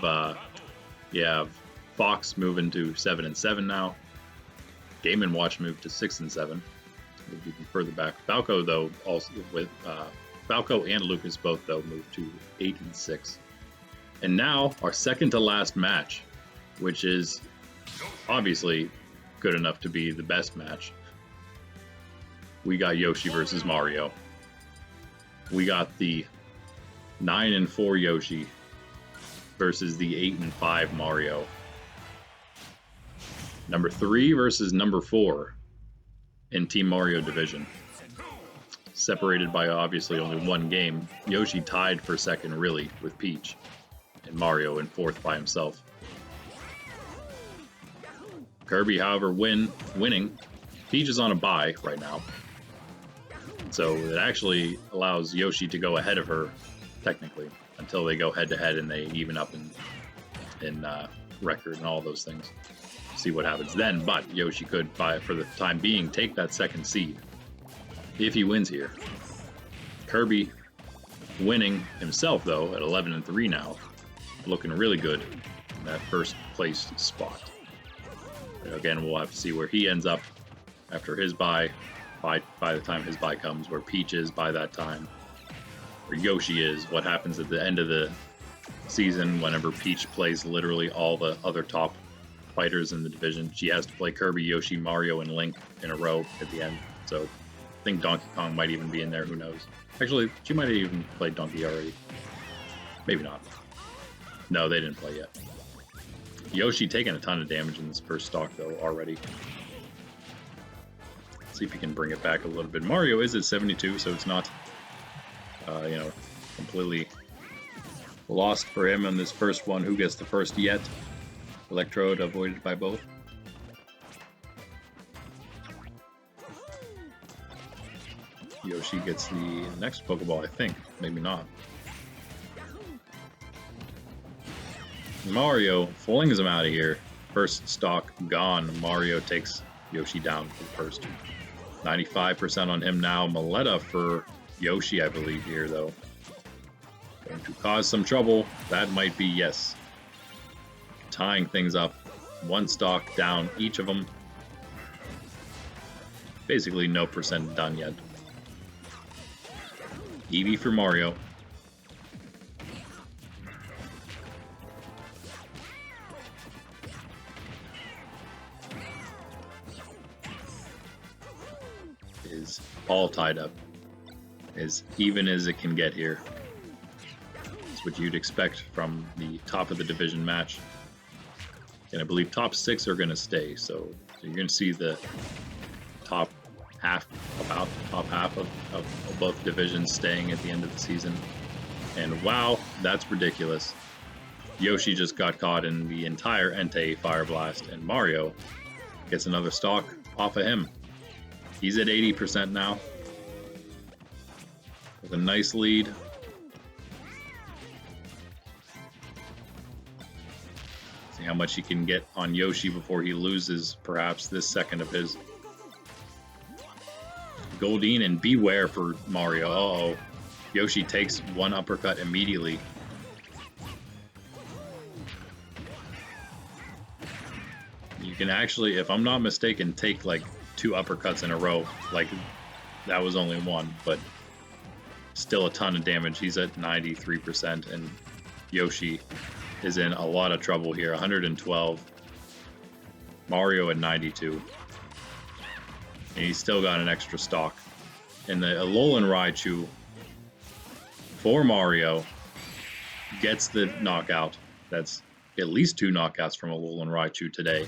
Fox moving to 7-7 now. Game & Watch moved to 6-7. Moved even further back. Falco, though, also with Falco and Lucas both though moved to 8-6. And now our second to last match, which is obviously good enough to be the best match. We got Yoshi versus Mario. We got the 9-4 Yoshi versus the 8-5 Mario. Number 3 versus number 4 in Team Mario division. Separated by obviously only 1 game. Yoshi tied for second really with Peach. And Mario in 4th by himself. Kirby, however, winning. Peach is on a bye right now. So it actually allows Yoshi to go ahead of her, technically, until they go head-to-head and they even up in record and all those things. See what happens then, but Yoshi could, for the time being, take that second seed if he wins here. Kirby winning himself, though, at 11-3 now. Looking really good in that first place spot. And again, we'll have to see where he ends up after his bye, by the time his bye comes, where Peach is by that time, where Yoshi is, what happens at the end of the season whenever Peach plays literally all the other top fighters in the division. She has to play Kirby, Yoshi, Mario, and Link in a row at the end. So I think Donkey Kong might even be in there, who knows. Actually, she might have even played Donkey already. Maybe not. No, they didn't play yet. Yoshi taking a ton of damage in this first stock, though, already. Let's see if he can bring it back a little bit. Mario is at 72, so it's not, completely lost for him on this first one. Who gets the first yet? Electrode avoided by both. Yoshi gets the next Pokeball, I think. Maybe not. Mario flings him out of here. First stock gone. Mario takes Yoshi down for the first. 95% on him now. Maletta for Yoshi, I believe, here, though. Going to cause some trouble. That might be, yes. Tying things up. 1 stock down each of them. Basically no percent done yet. Eevee for Mario. Is all tied up. As even as it can get here. It's what you'd expect from the top of the division match. And I believe top 6 are going to stay. So you're going to see the top half, about top half of both divisions staying at the end of the season. And wow, that's ridiculous. Yoshi just got caught in the entire Entei Fire Blast, and Mario gets another stock off of him. He's at 80% now. With a nice lead. See how much he can get on Yoshi before he loses perhaps this second of his. Goldeen, and beware for Mario. Uh-oh. Yoshi takes 1 uppercut immediately. You can actually, if I'm not mistaken, take like 2 uppercuts in a row. Like, that was only 1, but still a ton of damage. He's at 93%, and Yoshi is in a lot of trouble here. 112. Mario at 92. And he's still got an extra stock. And the Alolan Raichu for Mario gets the knockout. That's at least 2 knockouts from Alolan Raichu today.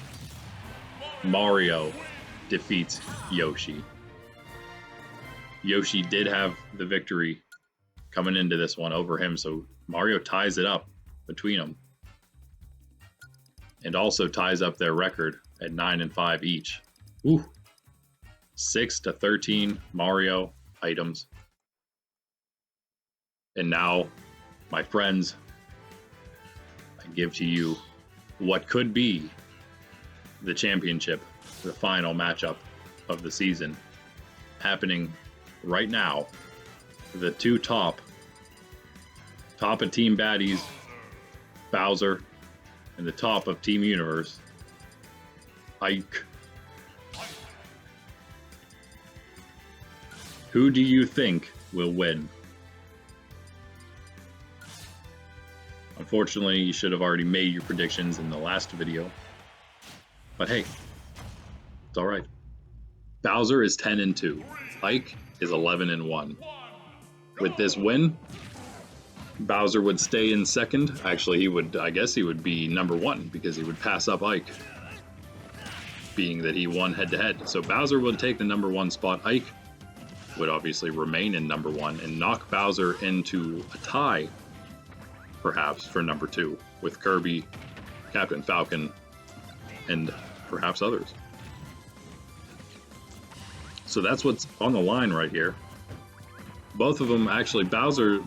Mario defeats Yoshi. Yoshi did have the victory coming into this one over him, so Mario ties it up between them. And also ties up their record at 9 and 5 each. Ooh. 6 to 13 Mario items. And now, my friends, I give to you what could be the championship, the final matchup of the season, happening right now. The 2 top of Team Baddies, Bowser, and the top of Team Universe, Ike. Who do you think will win? Unfortunately, you should have already made your predictions in the last video. But hey, it's alright. Bowser is 10 and 2. Ike is 11 and 1. With this win, Bowser would stay in second. Actually, I guess he would be number 1 because he would pass up Ike, being that he won head-to-head. So Bowser would take the number 1 spot. Ike would obviously remain in number 1 and knock Bowser into a tie, perhaps, for number 2 with Kirby, Captain Falcon, and perhaps others. So that's what's on the line right here. Both of them, actually, Bowser,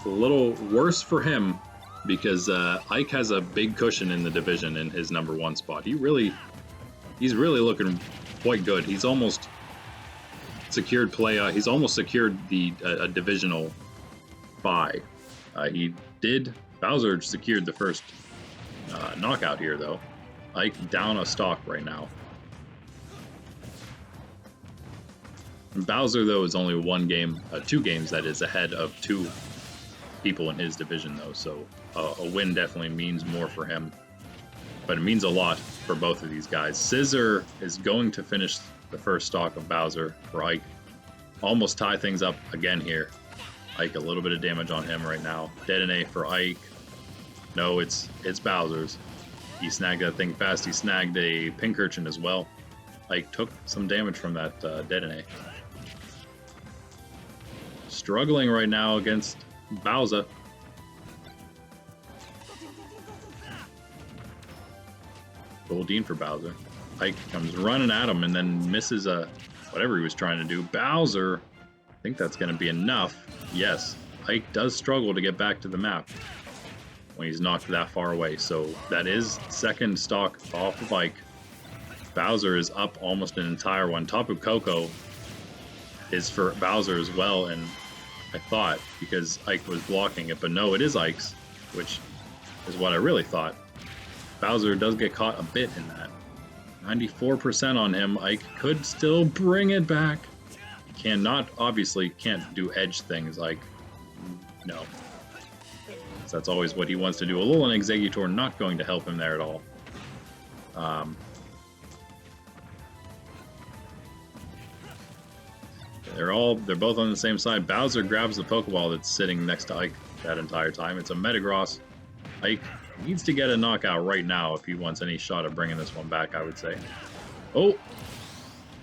a little worse for him because Ike has a big cushion in the division in his number 1 spot. He's really looking quite good. He's almost secured he's almost secured the divisional bye. Bowser secured the first knockout here though. Ike down a stock right now. And Bowser though is only 2 games that is ahead of 2 people in his division though, so a win definitely means more for him. But it means a lot for both of these guys. Scissor is going to finish the first stock of Bowser for Ike. Almost tie things up again here. Ike, a little bit of damage on him right now. Dedede for Ike. No, it's Bowser's. He snagged that thing fast. He snagged a pink urchin as well. Ike took some damage from that Dedede. Struggling right now against Bowser. Goldeen for Bowser. Ike comes running at him and then misses whatever he was trying to do. Bowser, I think that's going to be enough. Yes, Ike does struggle to get back to the map when he's knocked that far away. So that is second stock off of Ike. Bowser is up almost an entire one. Tapu Koko is for Bowser as well, and I thought because Ike was blocking it, but no, it is Ike's, which is what I really thought. Bowser does get caught a bit in that. 94% on him. Ike could still bring it back. Obviously can't do edge things like, no. So that's always what he wants to do. Alolan Exeggutor not going to help him there at all. They're both on the same side. Bowser grabs the Pokeball that's sitting next to Ike that entire time. It's a Metagross. Ike needs to get a knockout right now if he wants any shot of bringing this one back, I would say. Oh!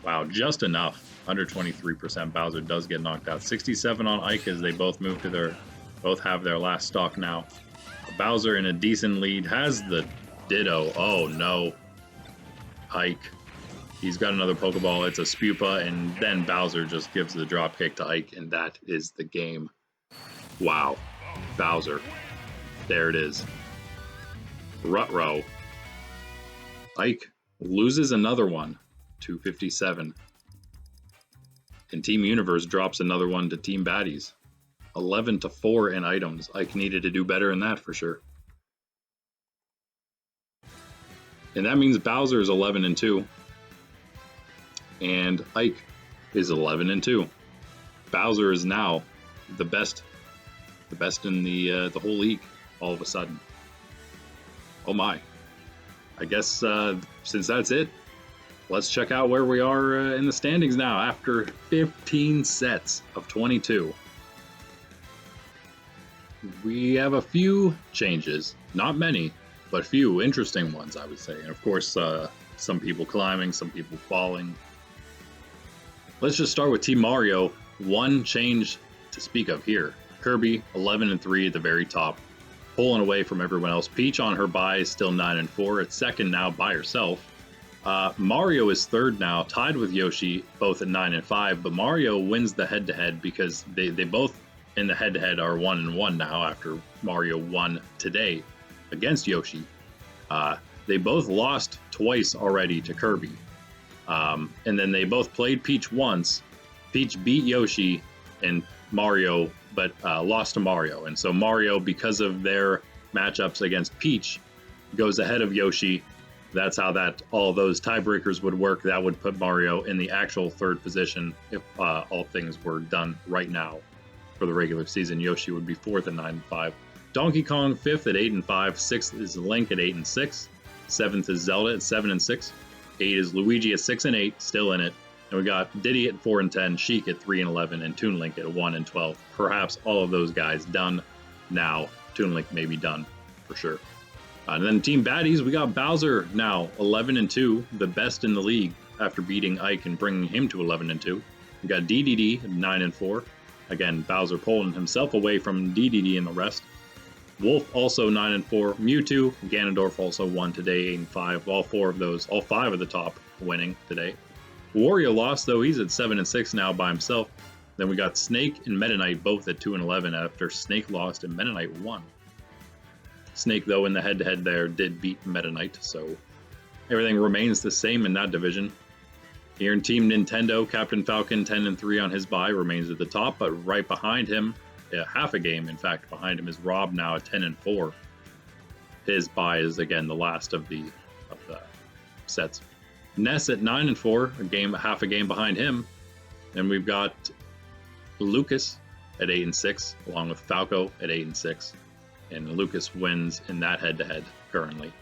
Wow, just enough. Under 23%. Bowser does get knocked out. 67 on Ike as they both move to both have their last stock now. Bowser in a decent lead. Has the Ditto. Oh, no. Ike. He's got another Pokeball. It's a Spupa, and then Bowser just gives the drop kick to Ike, and that is the game. Wow. Bowser. There it is. Ruh-roh. Ike loses another one. 257. And Team Universe drops another one to Team Baddies. 11-4 in items. Ike needed to do better in that for sure. And that means Bowser is 11-2. And Ike is 11-2. Bowser is now the best in the whole league all of a sudden. Oh my. I guess since that's it, let's check out where we are in the standings now after 15 sets of 22. We have a few changes, not many, but few interesting ones, I would say. And of course, some people climbing, some people falling. Let's just start with Team Mario. One change to speak of here. Kirby, 11-3 at the very top, pulling away from everyone else. Peach on her bye is still 9-4. It's second now by herself. Mario is third now, tied with Yoshi, both at 9-5. But Mario wins the head-to-head because they both in the head-to-head are 1-1 now after Mario won today against Yoshi. They both lost twice already to Kirby. And then they both played Peach once. Peach beat Yoshi and Mario, but lost to Mario. And so Mario, because of their matchups against Peach, goes ahead of Yoshi. That's how all those tiebreakers would work. That would put Mario in the actual third position if all things were done right now for the regular season. Yoshi would be fourth at 9-5. Donkey Kong fifth at 8-5. Sixth is Link at 8-6. Seventh is Zelda at 7-6. 8 is Luigi at 6-8, still in it. And we got Diddy at 4-10, Sheik at 3-11, and Toon Link at 1-12. Perhaps all of those guys done now. Toon Link may be done for sure. And then Team Baddies, we got Bowser now 11-2, the best in the league after beating Ike and bringing him to 11-2. We got Dedede 9-4. Again, Bowser pulling himself away from Dedede and the rest. Wolf also 9-4. Mewtwo, Ganondorf also won today 8-5. All five of the top winning today. Wario lost though, he's at 7-6 now by himself. Then we got Snake and Meta Knight both at 2-11 after Snake lost and Meta Knight won. Snake though in the head-to-head there did beat Meta Knight, so everything remains the same in that division. Here in Team Nintendo, Captain Falcon 10-3 on his bye remains at the top, but right behind him, half a game in fact behind him, is Rob now at 10-4. His bye is again the last of the sets. Ness at 9-4, half a game behind him. And we've got Lucas at 8-6, along with Falco at 8-6. And Lucas wins in that head-to-head currently,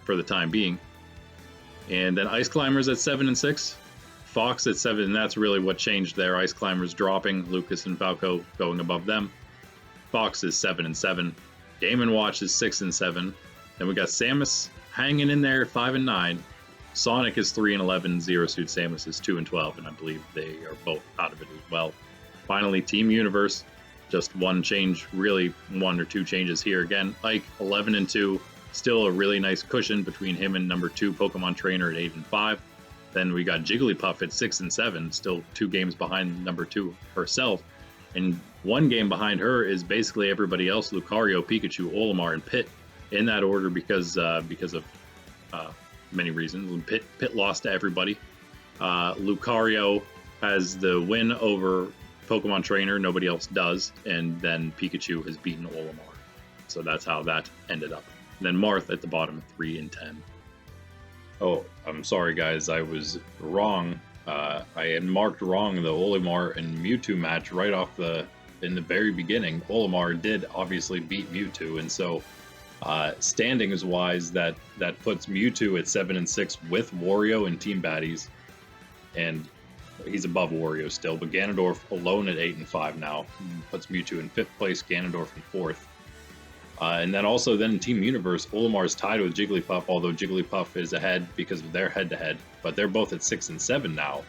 for the time being. And then Ice Climbers at 7-6, Fox at 7, and that's really what changed there. Ice Climbers dropping, Lucas and Falco going above them. Fox is 7-7. Game & Watch is 6-7. Then we got Samus hanging in there 5-9. Sonic is 3-11. Zero Suit Samus is 2-12, and I believe they are both out of it as well. Finally, Team Universe, just one change, really one or two changes here. Again, Ike 11-2, still a really nice cushion between him and number 2 Pokemon Trainer at 8-5. Then we got Jigglypuff at 6-7, still 2 games behind number 2 herself. And 1 game behind her is basically everybody else: Lucario, Pikachu, Olimar, and Pit, in that order because of many reasons. Pit lost to everybody. Lucario has the win over Pokemon Trainer, nobody else does, and then Pikachu has beaten Olimar. So that's how that ended up. And then Marth at the bottom, 3 and 10. Oh, I'm sorry, guys. I was wrong. I had marked wrong the Olimar and Mewtwo match right off in the very beginning. Olimar did obviously beat Mewtwo, and so standings wise, that puts Mewtwo at 7 and 6 with Wario and Team Baddies, and he's above Wario still. But Ganondorf alone at 8 and 5 now puts Mewtwo in 5th place, Ganondorf in 4th. And then also then in Team Universe, Olimar is tied with Jigglypuff, although Jigglypuff is ahead because of their head-to-head. But they're both at 6 and 7 now,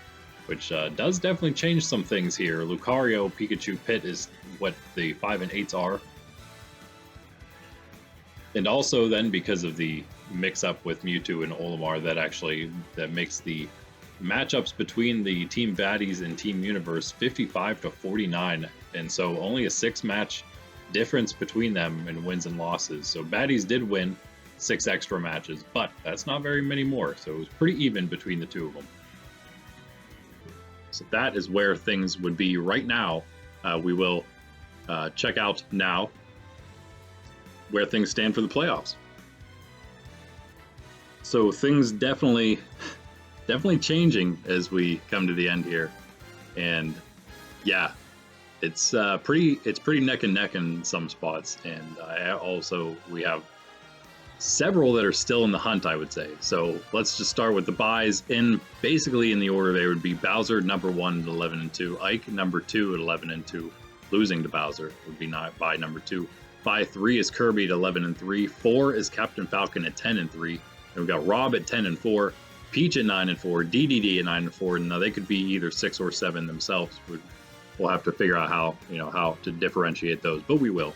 which does definitely change some things here. Lucario, Pikachu, Pit is what the 5 and 8s are. And also then because of the mix-up with Mewtwo and Olimar, that makes the matchups between the Team Baddies and Team Universe 55 to 49. And so only a 6-match difference between them in wins and losses. So Baddies did win 6 extra matches, but that's not very many more. So it was pretty even between the two of them. So that is where things would be right now. We will check out now where things stand for the playoffs. So things definitely changing as we come to the end here. And yeah, it's pretty neck and neck in some spots, and we have several that are still in the hunt, I would say. So let's just start with the buys. Basically in the order they would be: Bowser number 1 at 11 and 2, Ike number 2 at 11 and 2, losing to Bowser would be not buy number 2. Buy 3 is Kirby at 11 and 3, 4 is Captain Falcon at 10 and 3, and we've got Rob at 10 and 4, Peach at 9 and 4, Dedede at 9 and 4. Now they could be either 6 or 7 themselves. We'll have to figure out how to differentiate those, but we will.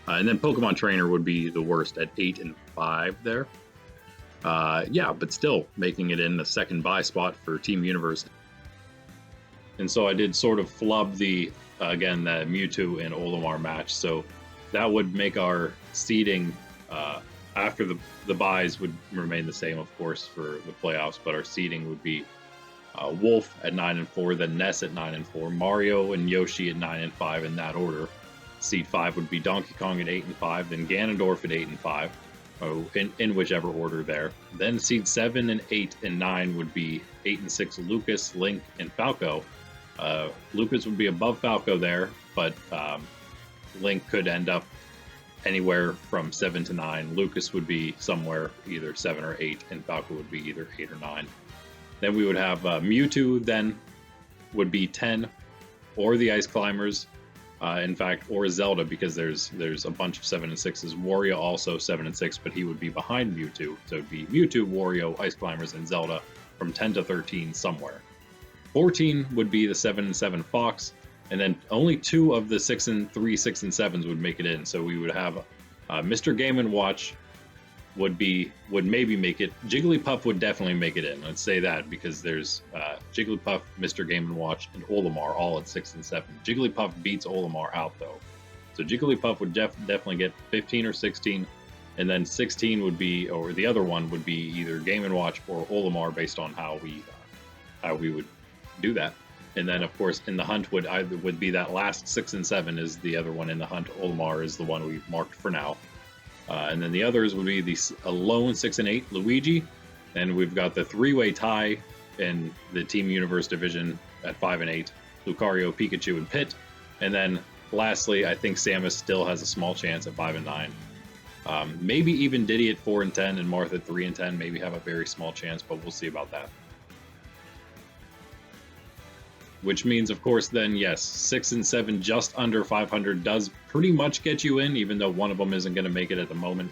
And then Pokemon Trainer would be the worst at 8 and 5 there. Yeah, but still making it in the second buy spot for Team Universe. And so I did sort of flub the Mewtwo and Olimar match. So that would make our seeding after the buys would remain the same, of course, for the playoffs, but our seeding would be Wolf at 9 and 4, then Ness at 9 and 4, Mario and Yoshi at 9 and 5 in that order. Seed 5 would be Donkey Kong at 8 and 5, then Ganondorf at 8 and 5, in whichever order there. Then seed 7 and 8 and 9 would be 8 and 6 Lucas, Link, and Falco. Lucas would be above Falco there, but Link could end up anywhere from 7 to 9. Lucas would be somewhere either 7 or 8, and Falco would be either 8 or 9. Then we would have Mewtwo then would be 10, or the Ice Climbers, in fact, or Zelda, because there's a bunch of 7 and 6s. Wario also 7 and 6, but he would be behind Mewtwo. So it'd be Mewtwo, Wario, Ice Climbers, and Zelda from 10 to 13 somewhere. 14 would be the 7 and 7 Fox, and then only 2 of the 6 and 3 6 and 7s would make it in. So we would have Mr. Game & Watch would maybe make it. Jigglypuff would definitely make it in. Let's say that, because there's Jigglypuff, Mr. Game & Watch, and Olimar all at 6 and 7. Jigglypuff beats Olimar out though, so Jigglypuff would definitely get 15 or 16, and then 16 would be, or the other one would be either Game & Watch or Olimar, based on how we would do that. And then of course in the hunt would be that last 6 and 7 is the other one in the hunt. Olimar is the one we've marked for now. And then the others would be the lone 6 and 8 Luigi, and we've got the 3-way tie in the Team Universe division at 5 and 8, Lucario, Pikachu, and Pit. And then lastly, I think Samus still has a small chance at 5 and 9. Maybe even Diddy at 4 and 10 and Marth at 3 and 10 maybe have a very small chance, but we'll see about that. Which means, of course, then, yes, 6 and 7 just under 500 does pretty much get you in, even though one of them isn't going to make it at the moment.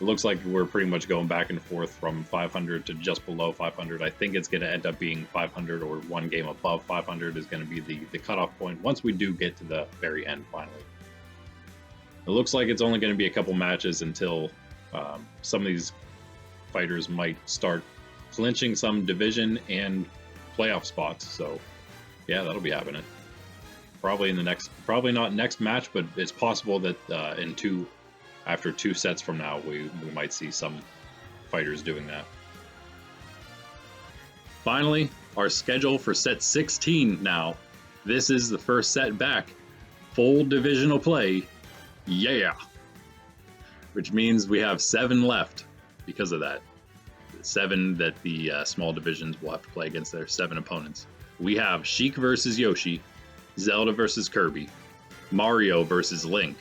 It looks like we're pretty much going back and forth from 500 to just below 500. I think it's going to end up being 500, or one game above 500 is going to be the cutoff point once we do get to the very end, finally. It looks like it's only going to be a couple matches until some of these fighters might start clinching some division and playoff spots, so yeah, that'll be happening. Probably not next match, but it's possible that after 2 sets from now, we might see some fighters doing that. Finally, our schedule for set 16 now. This is the first set back. Full divisional play. Yeah. which means we have 7 left because of that. 7 that the small divisions will have to play against their 7 opponents. We have Sheik versus Yoshi, Zelda versus Kirby, Mario versus Link,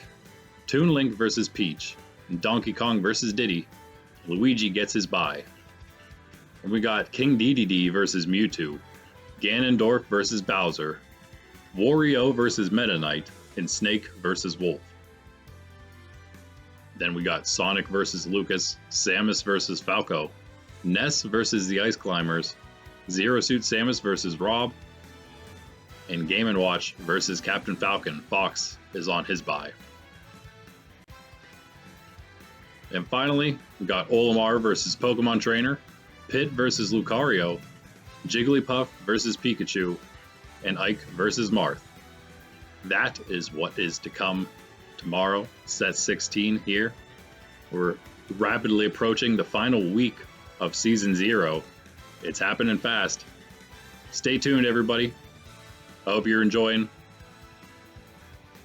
Toon Link versus Peach, and Donkey Kong versus Diddy. Luigi gets his bye. And we got King Dedede versus Mewtwo, Ganondorf versus Bowser, Wario versus Meta Knight, and Snake versus Wolf. Then we got Sonic versus Lucas, Samus versus Falco, Ness versus the Ice Climbers, Zero Suit Samus versus Rob, and Game & Watch versus Captain Falcon. Fox is on his bye. And finally, we got Olimar versus Pokemon Trainer, Pit versus Lucario, Jigglypuff versus Pikachu, and Ike versus Marth. That is what is to come tomorrow, set 16 here. We're rapidly approaching the final week of Season 0. It's happening fast. Stay tuned, everybody. I hope you're enjoying.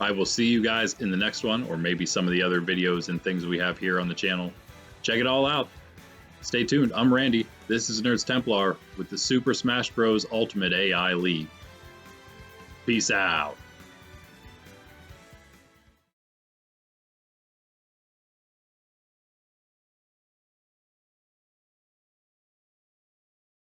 I will see you guys in the next one, or maybe some of the other videos and things we have here on the channel. Check it all out. Stay tuned. I'm Randy. This is Nerds Templar with the Super Smash Bros. Ultimate AI League. Peace out.